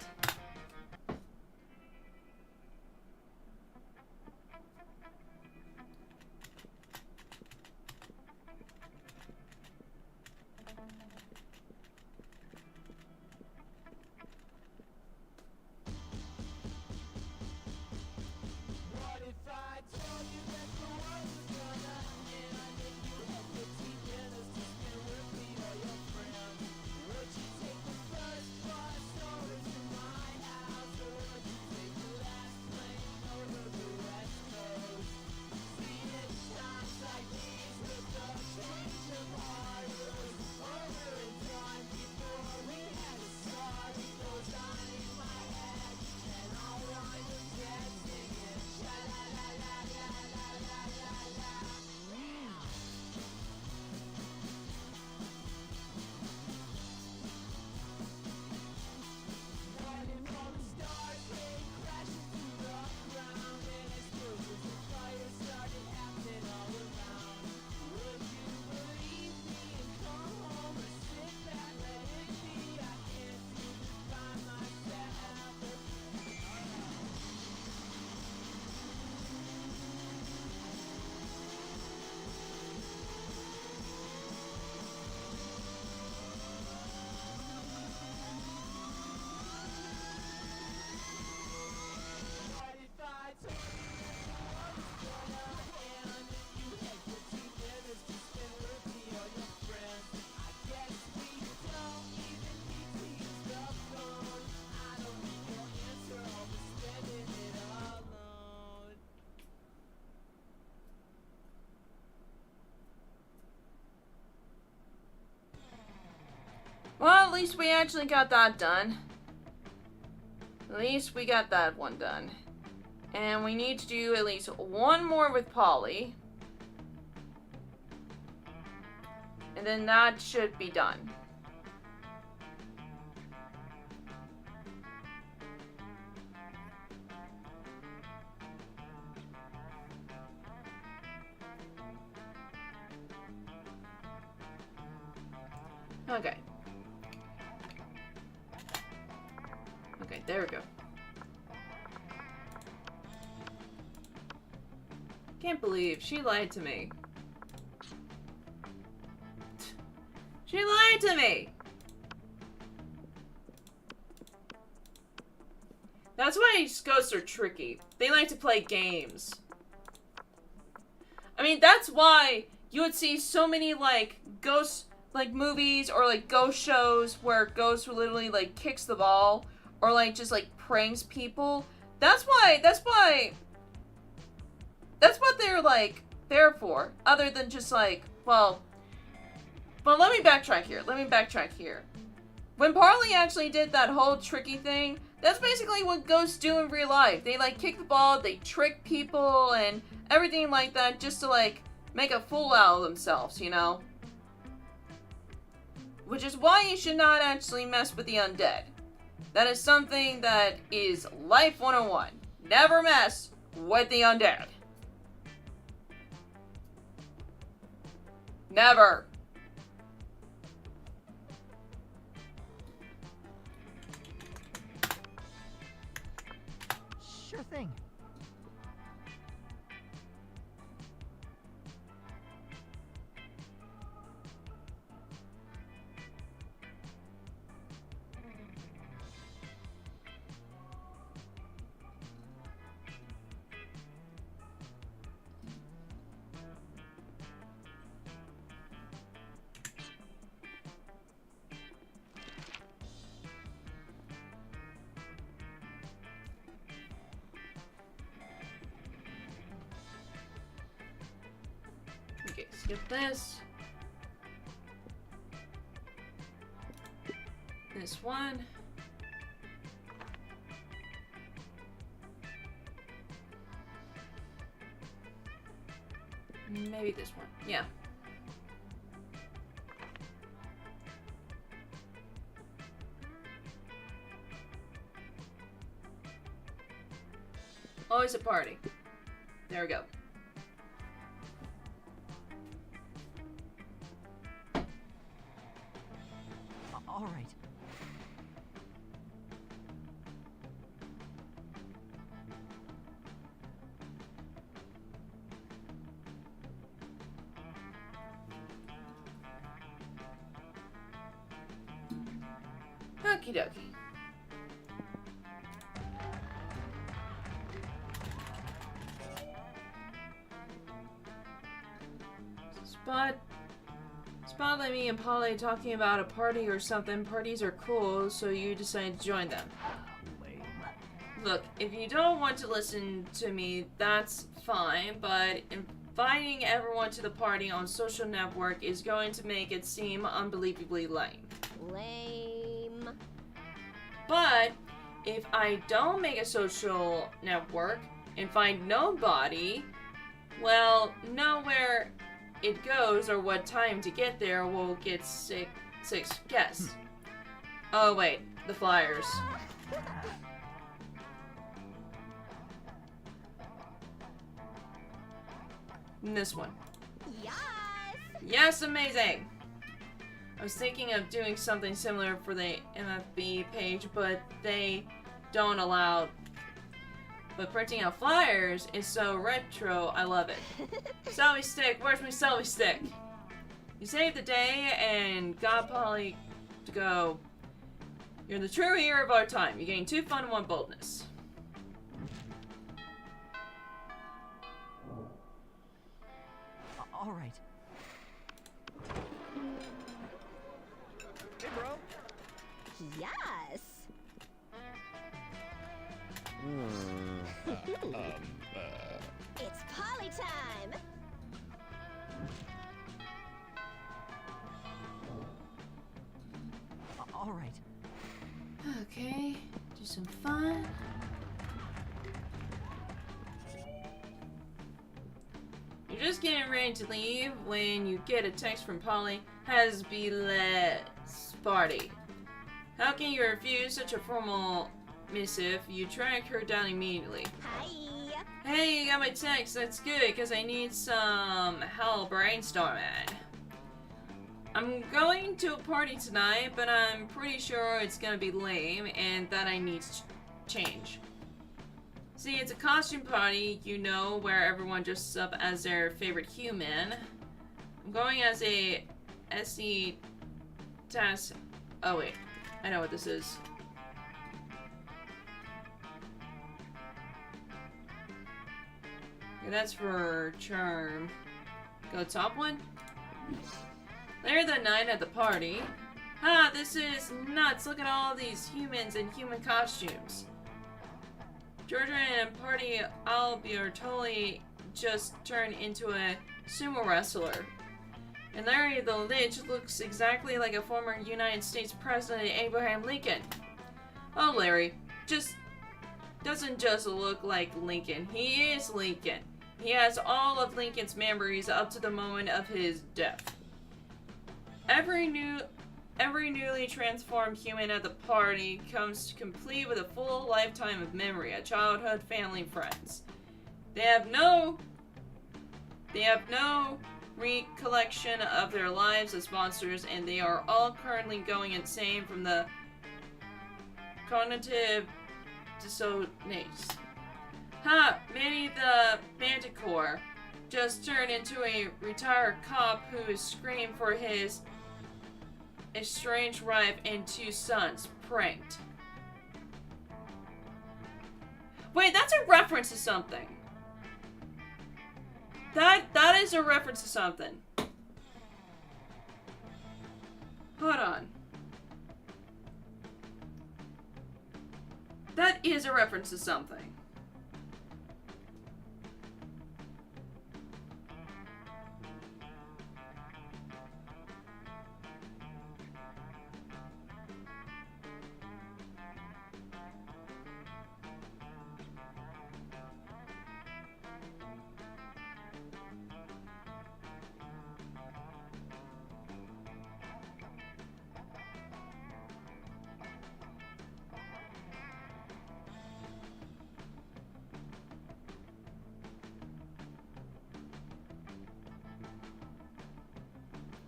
least we actually got that done. At least we got that one done. And we need to do at least one more with Polly. And then that should be done. Okay. Okay, there we go. Can't believe she lied to me. She lied to me! That's why ghosts are tricky. They like to play games. I mean, that's why you would see so many, like, ghost, like, movies or, like, ghost shows where ghosts literally, like, kicks the ball or, like, just, like, pranks people. That's what they're, like, there for. Other than just, like, well, let me backtrack here. When Parley actually did that whole tricky thing, that's basically what ghosts do in real life. They, like, kick the ball, they trick people, and everything like that just to, like, make a fool out of themselves, you know? Which is why you should not actually mess with the undead. That is something that is Life 101. Never mess with the undead. Never. Sure thing. Okay, skip this. This one. Maybe this one. Yeah. Always a party. There we go. All right. Okie dokie. Spotlight me and Polly talking about a party or something. Parties are cool, so you decided to join them. Lame. Look, if you don't want to listen to me, that's fine, but inviting everyone to the party on social network is going to make it seem unbelievably lame. Lame. But if I don't make a social network and find nobody, well, nowhere it goes or what time to get there will get six guests. Oh wait, the flyers. And this one. Yes. Yes, amazing! I was thinking of doing something similar for the MFB page, but they don't allow. But printing out flyers is so retro, I love it. Selfie stick, where's my selfie stick? You saved the day and got Polly to go. You're the true hero of our time. You gain 2 fun and 1 boldness. All right. Hey, bro. Yes. It's party time. All All right. Okay, do some fun. You're just getting ready to leave when you get a text from Polly. Has be let's party. How can you refuse such a formal missive? You track her down immediately. Hi. Hey, you got my text. That's good, because I need some help brainstorming. I'm going to a party tonight, but I'm pretty sure it's gonna be lame and that I need to change. See, it's a costume party, you know, where everyone dresses up as their favorite human. I'm going as a SC task. Oh, wait. I know what this is. Okay, that's for charm. Go top one? Later that night at the party. Ah, this is nuts. Look at all these humans in human costumes. Georgia and Party Albie are totally just turned into a sumo wrestler. And Larry the Lich looks exactly like a former United States President Abraham Lincoln. Oh, Larry doesn't just look like Lincoln. He is Lincoln. He has all of Lincoln's memories up to the moment of his death. Every newly transformed human at the party comes complete with a full lifetime of memory, a childhood, family, and friends. They have no recollection of their lives as monsters, and they are all currently going insane from the cognitive dissonance. Ha! Manny the Manticore just turned into a retired cop who is screaming for his estranged wife and 2 sons pranked. Wait, that's a reference to something. That is a reference to something. Hold on. That is a reference to something.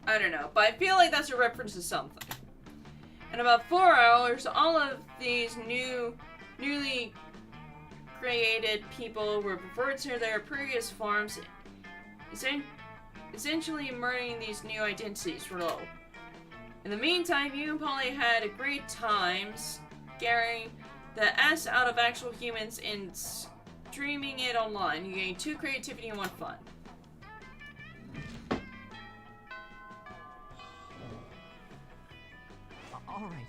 I don't know, but I feel like that's a reference to something. In about 4 hours, all of these newly created people will revert to their previous forms, essentially merging these new identities for low. In the meantime, you and Polly had a great time scaring the S out of actual humans and streaming it online. You gain 2 creativity and 1 fun. All right.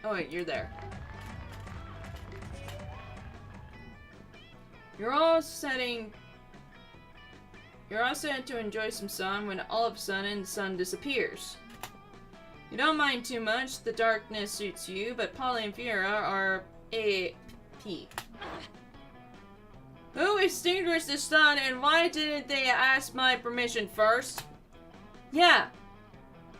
Oh wait, you're there. You're all set to enjoy some sun when all of a sudden the sun disappears. You don't mind too much, the darkness suits you, but Polly and Fiora are A.P. Who extinguished the sun and why didn't they ask my permission first? Yeah,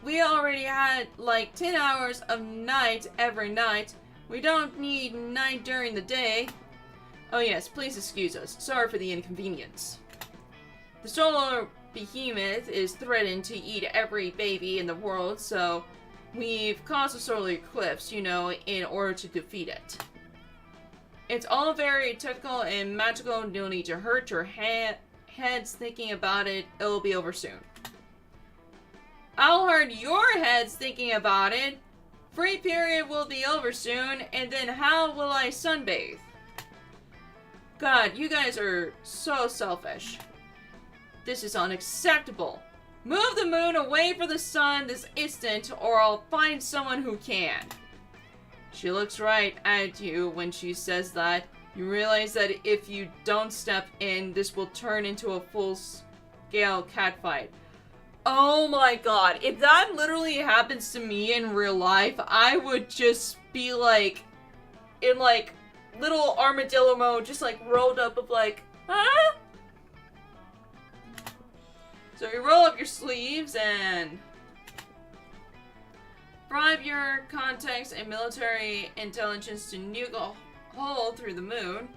we already had like 10 hours of night every night. We don't need night during the day. Oh yes, please excuse us. Sorry for the inconvenience. The solar behemoth is threatened to eat every baby in the world, so we've caused a solar eclipse, you know, in order to defeat it. It's all very technical and magical. You'll need to hurt your heads thinking about it. It'll be over soon. I'll hurt your heads thinking about it. Free period will be over soon, and then how will I sunbathe? God, you guys are so selfish. This is unacceptable. Move the moon away from the sun this instant, or I'll find someone who can. She looks right at you when she says that. You realize that if you don't step in, this will turn into a full-scale catfight. Oh my god, if that literally happens to me in real life, I would just be like, in like, little armadillo mode, just like rolled up of like, huh? So you roll up your sleeves and bribe your contacts and military intelligence to nuke a hole through the moon.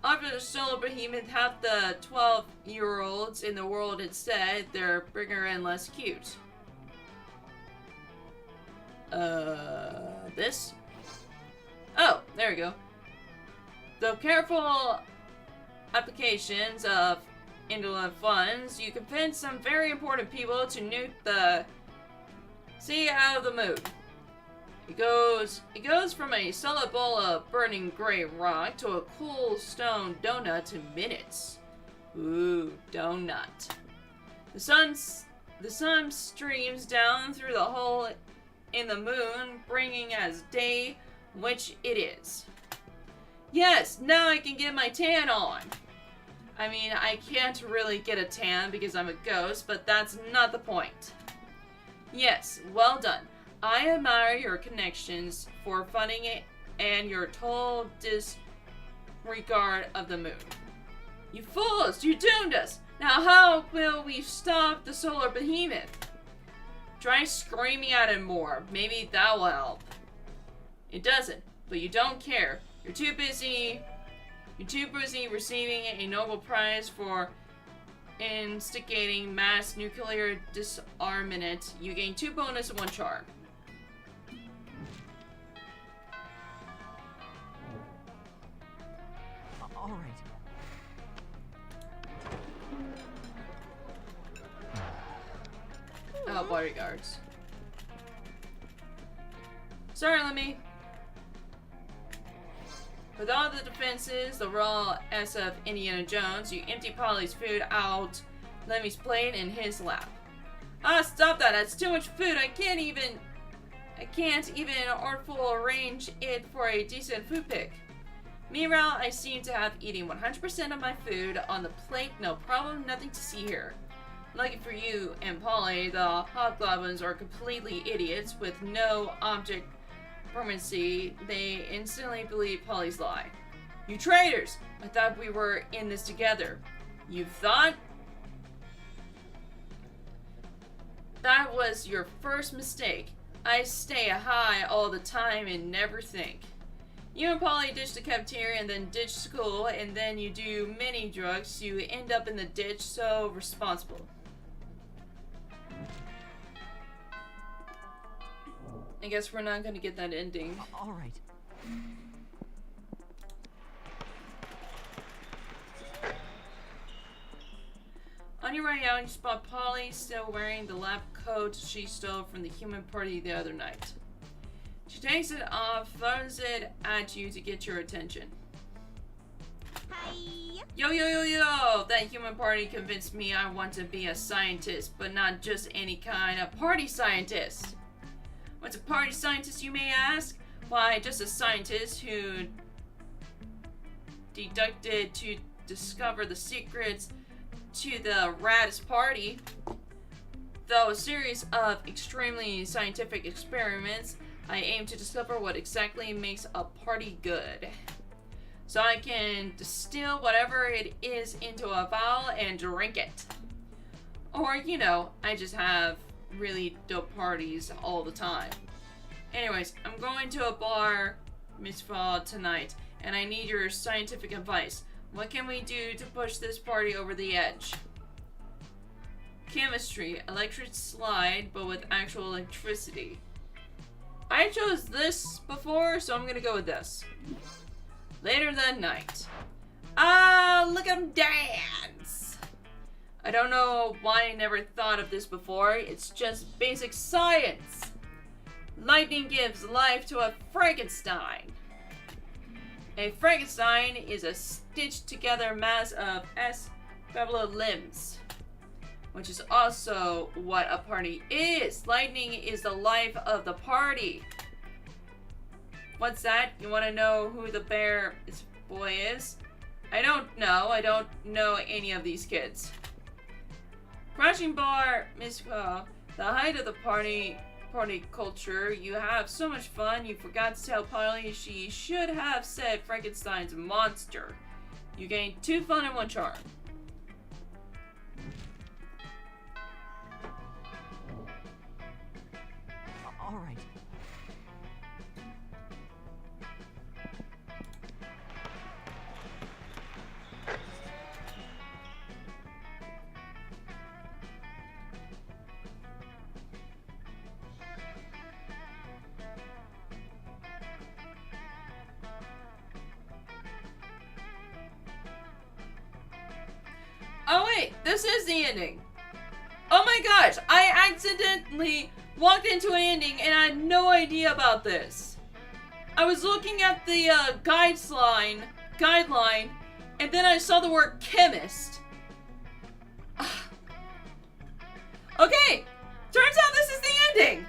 After the solar behemoth, half the 12-year-olds in the world instead, they're bigger and less cute. This? Oh, there we go. Though careful applications of indolent funds, you convince some very important people to nuke the sea out of the moon. It goes from a solid ball of burning gray rock to a cool stone donut in minutes. Ooh, donut. The sun streams down through the hole in the moon, bringing as day, which it is. Yes, now I can get my tan on. I mean, I can't really get a tan because I'm a ghost, but that's not the point. Yes, well done. I admire your connections for funding it and your total disregard of the moon. You fools! You doomed us! Now how will we stop the solar behemoth? Try screaming at it more. Maybe that will help. It doesn't, but you don't care. You're too busy receiving a Nobel Prize for instigating mass nuclear disarmament. You gain 2 bonus and 1 charm. All right. Oh, bodyguards. Sorry, Lemmy. With all the defenses, the raw S of Indiana Jones, you empty Polly's food out Lemmy's plate in his lap. Ah, stop that! That's too much food. I can't even artful arrange it for a decent food pick. Meanwhile, I seem to have eaten 100% of my food on the plate. No problem. Nothing to see here. Lucky for you and Polly, the hobgoblins are completely idiots with no object permanency. They instantly believe Polly's lie. You traitors! I thought we were in this together. You thought? That was your first mistake. I stay high all the time and never think. You and Polly ditch the cafeteria and then ditch school, and then you do many drugs. You end up in the ditch, so responsible. I guess we're not gonna get that ending. All right. On your way out, you spot Polly still wearing the lab coat she stole from the human party the other night. She takes it off, throws it at you to get your attention. Hi. Yo, yo, yo, yo! That human party convinced me I want to be a scientist, but not just any kind of party scientist. What's a party scientist, you may ask? Why, just a scientist who deducted to discover the secrets to the raddest party. Though a series of extremely scientific experiments, I aim to discover what exactly makes a party good. So I can distill whatever it is into a vial and drink it. Or, you know, I just have really dope parties all the time. Anyways, I'm going to a bar mitzvah tonight, and I need your scientific advice. What can we do to push this party over the edge? Chemistry, electric slide, but with actual electricity. I chose this before, so I'm gonna go with this. Later that night. Ah, look at him dance! I don't know why I never thought of this before. It's just basic science. Lightning gives life to a Frankenstein. A Frankenstein is a stitched together mass of S-beveled limbs, which is also what a party is. Lightning is the life of the party. What's that? You want to know who the bear boy is? I don't know. I don't know any of these kids. Crashing bar, Miss the height of the party culture. You have so much fun. You forgot to tell Polly she should have said Frankenstein's monster. You gained 2 fun and 1 charm. All right. Oh wait, this is the ending. Oh my gosh, I accidentally walked into an ending and I had no idea about this. I was looking at the guideline, and then I saw the word chemist. Okay, turns out this is the ending.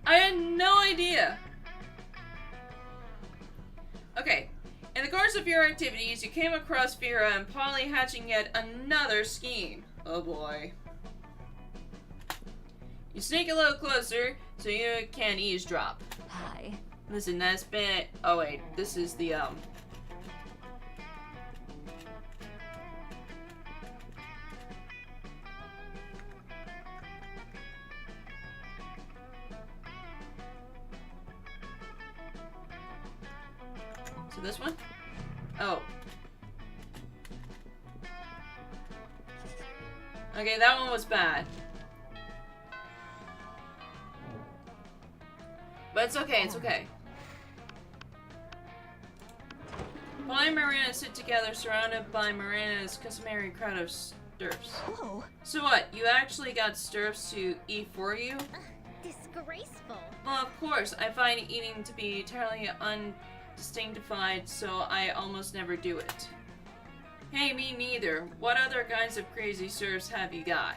I had no idea. Okay, in the course of your activities, you came across Vera and Polly hatching yet another scheme. Oh boy. You sneak a little closer so you can eavesdrop. Hi. Listen, that's been... Oh wait, this is the, So this one? Oh. Okay, that one was bad. But it's okay, it's okay. Polly and Miranda sit together, surrounded by Miranda's customary crowd of stirps. Whoa. So what, you actually got stirps to eat for you? Disgraceful. Well, of course, I find eating to be entirely undistinctified, so I almost never do it. Hey, me neither. What other kinds of crazy serves have you got?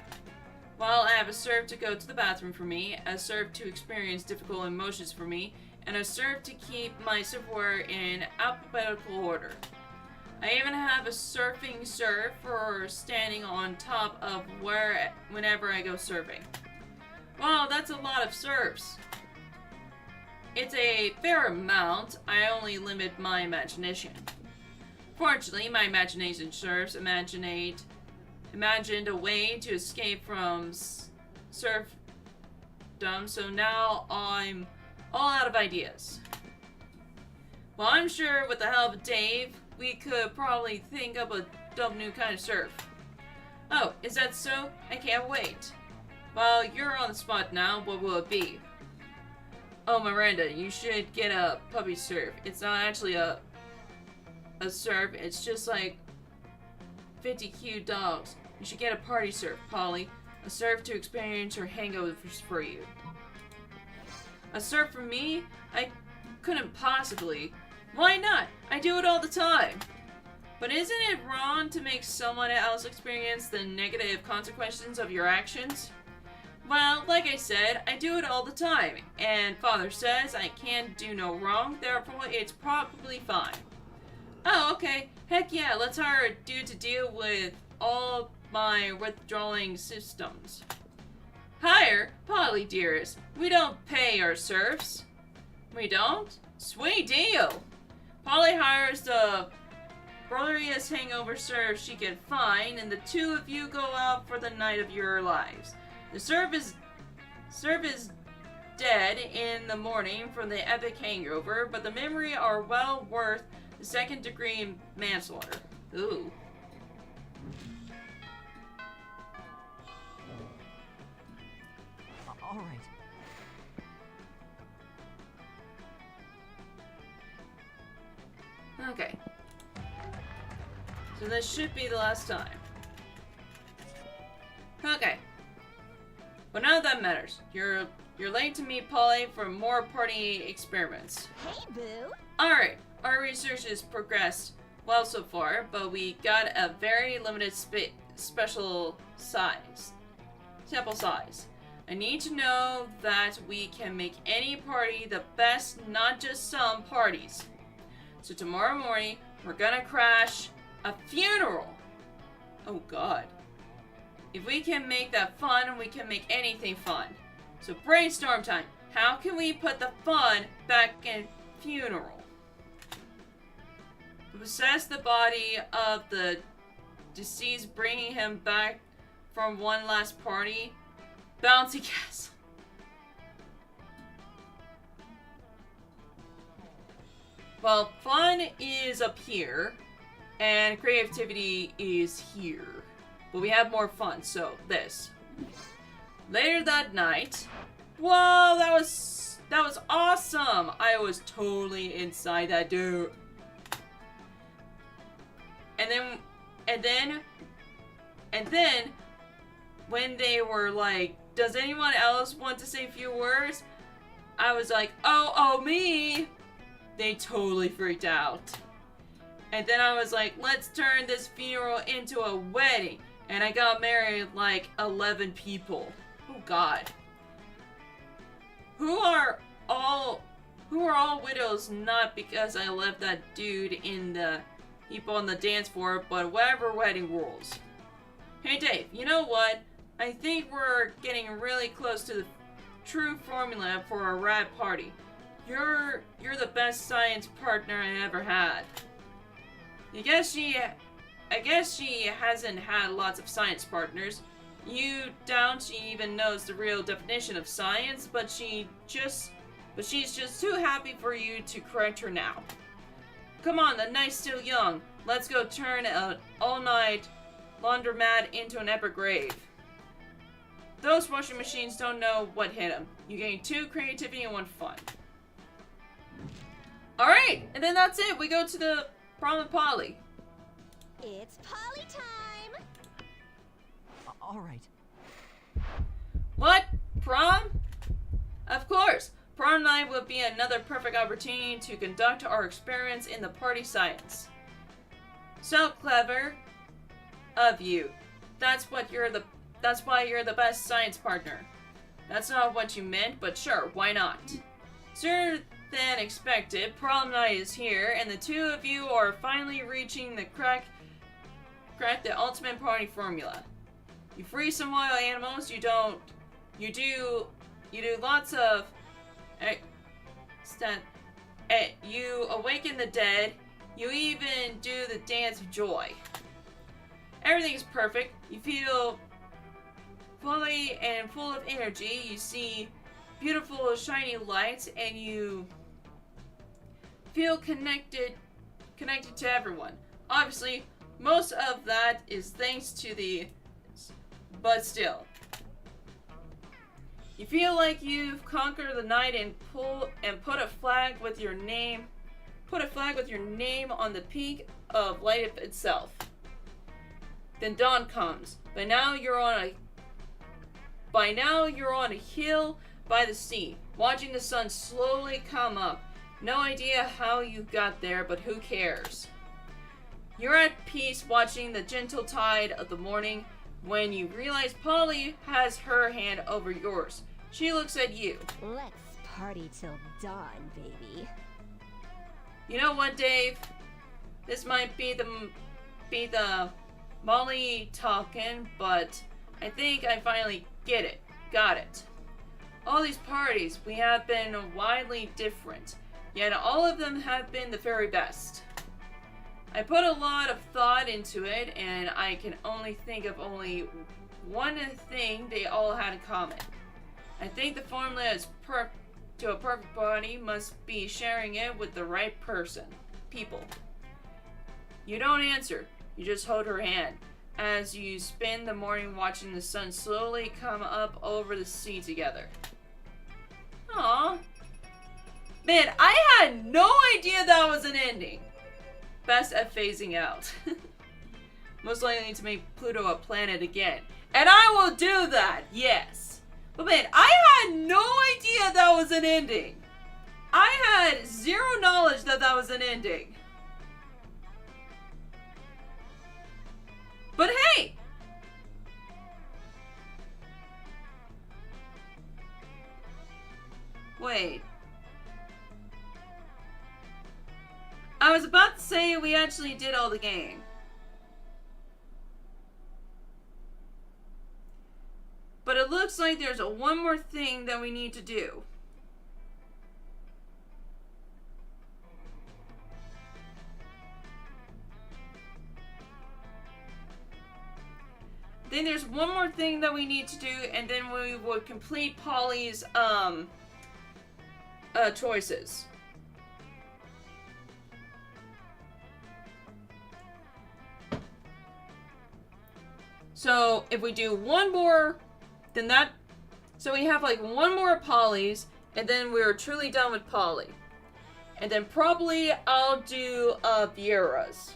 Well, I have a serve to go to the bathroom for me, a serve to experience difficult emotions for me, and a serve to keep my silverware in alphabetical order. I even have a surfing serve for standing on top of whenever I go surfing. Wow, that's a lot of serves. It's a fair amount. I only limit my imagination. Fortunately, my imagination serves imagined a way to escape from serfdom, so now I'm all out of ideas. Well, I'm sure with the help of Dave, we could probably think up a dope new kind of surf. Oh, is that so? I can't wait. Well, you're on the spot now. What will it be? Oh, Miranda, you should get a puppy surf. It's not actually a surf. It's just like 50 cute dogs. You should get a party surf, Polly. A surf to experience your hangovers for you. A surf for me? I couldn't possibly. Why not? I do it all the time. But isn't it wrong to make someone else experience the negative consequences of your actions? Well, like I said, I do it all the time, and Father says I can't do no wrong, therefore it's probably fine. Oh, okay. Heck yeah, let's hire a dude to deal with all my withdrawing systems. Hire? Polly, dearest, we don't pay our serfs. We don't? Sweet deal! Polly hires the burliest hangover serf she can find, and the two of you go out for the night of your lives. The serf is dead in the morning from the epic hangover, but the memory are well worth the 2nd-degree manslaughter. Ooh. All right. Okay. So this should be the last time. Okay. But none of that matters. You're late to meet Polly for more party experiments. Hey, boo. Alright, our research has progressed well so far, but we got a very limited sample size. I need to know that we can make any party the best, not just some parties. So tomorrow morning, we're gonna crash a funeral. Oh god. If we can make that fun, we can make anything fun. So brainstorm time. How can we put the fun back in funeral? Possess the body of the deceased, bringing him back from one last party. Bouncy castle. Well, fun is up here, and creativity is here. But we have more fun, so this. Later that night, whoa, that was awesome! I was totally inside that dude. And then, when they were like, does anyone else want to say a few words? I was like, oh, me! They totally freaked out. And then I was like, let's turn this funeral into a wedding. And I got married like 11 people. Oh god. Who are all widows, not because I left that dude in the heap on the dance floor, but whatever wedding rules. Hey Dave, you know what? I think we're getting really close to the true formula for a rad party. You're the best science partner I ever had. I guess she hasn't had lots of science partners. You doubt she even knows the real definition of science, but she's just too happy for you to correct her now. Come on, the night's still young. Let's go turn an all-night laundromat into an epic grave. Those washing machines don't know what hit them. You gain 2 creativity and 1 fun. Alright, and then that's it. We go to the prom and Polly. It's Polly time! All right. What? Prom? Of course. Prom night will be another perfect opportunity to conduct our experience in the party science. So clever of you. That's why you're the best science partner. That's not what you meant, but sure, why not? Sooner than expected, prom night is here, and the two of you are finally reaching the crack the ultimate party formula. You free some wild animals, you do lots of you awaken the dead, you even do the dance of joy. Everything is perfect. You feel fully and full of energy. You see beautiful shiny lights, and you feel connected to everyone. Obviously, most of that is thanks to but still. You feel like you've conquered the night and put a flag with your name on the peak of life itself. Then dawn comes. By now you're on a hill by the sea, watching the sun slowly come up. No idea how you got there, but who cares? You're at peace watching the gentle tide of the morning when you realize Polly has her hand over yours. She looks at you. Let's party till dawn, baby. You know what, Dave? This might be the Molly talking, but I think I finally got it. All these parties, we have been widely different, yet all of them have been the very best. I put a lot of thought into it, and I can only think of only one thing they all had in common. I think the formula to a perfect party must be sharing it with the right people. You don't answer, you just hold her hand as you spend the morning watching the sun slowly come up over the sea together. Aww. Man, I had no idea that was an ending. Best at phasing out. Most likely to make Pluto a planet again. And I will do that, yes. But man, I had no idea that was an ending. I had zero knowledge that was an ending. But hey! Wait. I was about to say we actually did all the game. But it looks like there's one more thing that we need to do. Then there's one more thing that we need to do, and then we would complete Polly's choices. So if we do one more, then that, so we have like one more Polly's, and then we're truly done with Polly. And then probably I'll do Vieira's.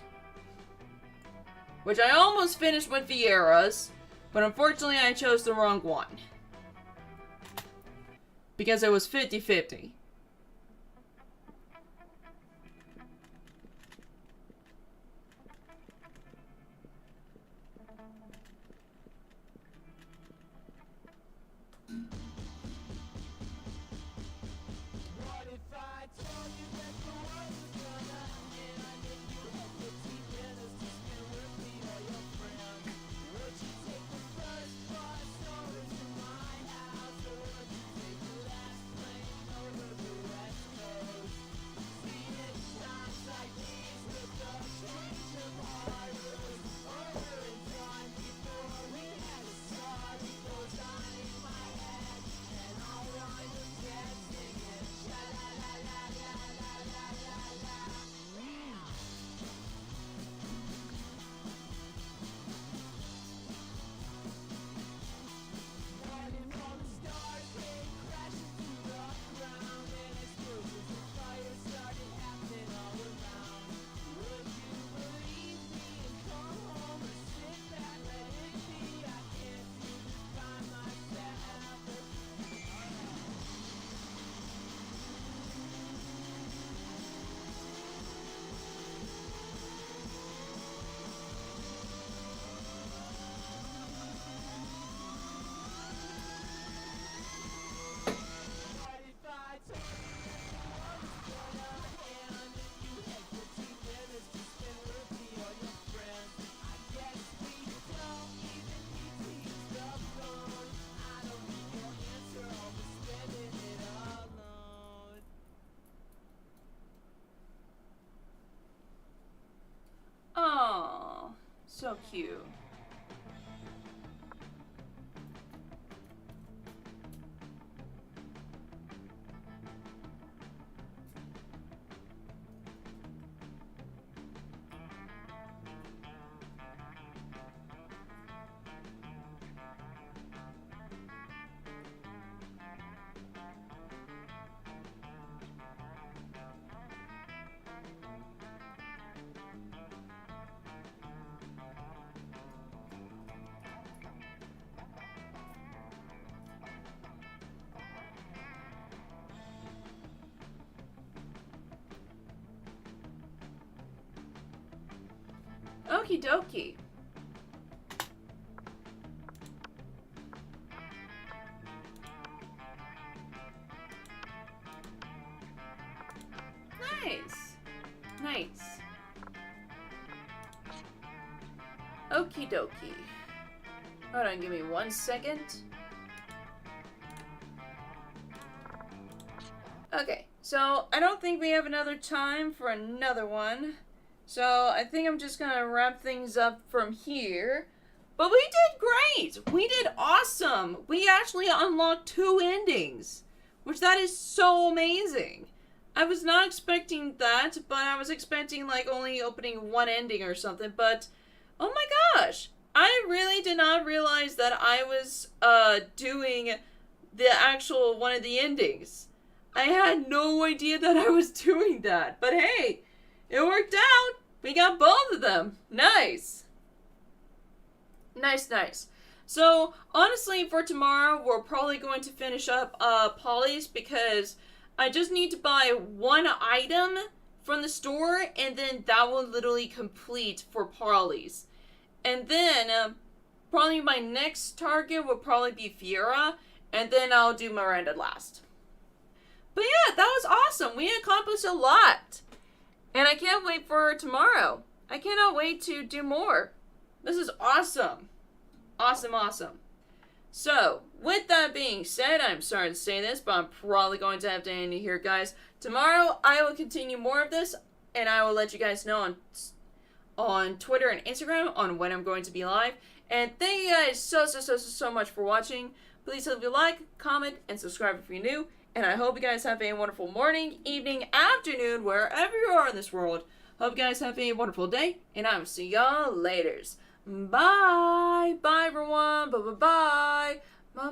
Which I almost finished with Vieira's, but unfortunately I chose the wrong one. Because it was 50-50. Oh, so cute. Okie dokie. Nice. Nice. Okie dokie. Hold on, give me 1 second. Okay, so I don't think we have another time for another one. So I think I'm just gonna wrap things up from here. But we did great! We did awesome! We actually unlocked 2 endings. Which that is so amazing. I was not expecting that, but I was expecting like only opening 1 ending or something. But, oh my gosh! I really did not realize that I was doing the actual one of the endings. I had no idea that I was doing that. But hey! It worked out! We got both of them! Nice! Nice, nice. So, honestly, for tomorrow, we're probably going to finish up Polly's because I just need to buy 1 item from the store and then that will literally complete for Polly's. And then, probably my next target will probably be Fiera and then I'll do Miranda last. But yeah, that was awesome! We accomplished a lot! And I can't wait for tomorrow. I cannot wait to do more. This is awesome. Awesome, awesome. So, with that being said, I'm sorry to say this, but I'm probably going to have to end it here, guys. Tomorrow, I will continue more of this, and I will let you guys know on Twitter and Instagram on when I'm going to be live. And thank you guys so much for watching. Please leave a like, comment, and subscribe if you're new. And I hope you guys have a wonderful morning, evening, afternoon, wherever you are in this world. Hope you guys have a wonderful day, and I will see y'all laters. Bye. Bye, everyone. Bye. Bye.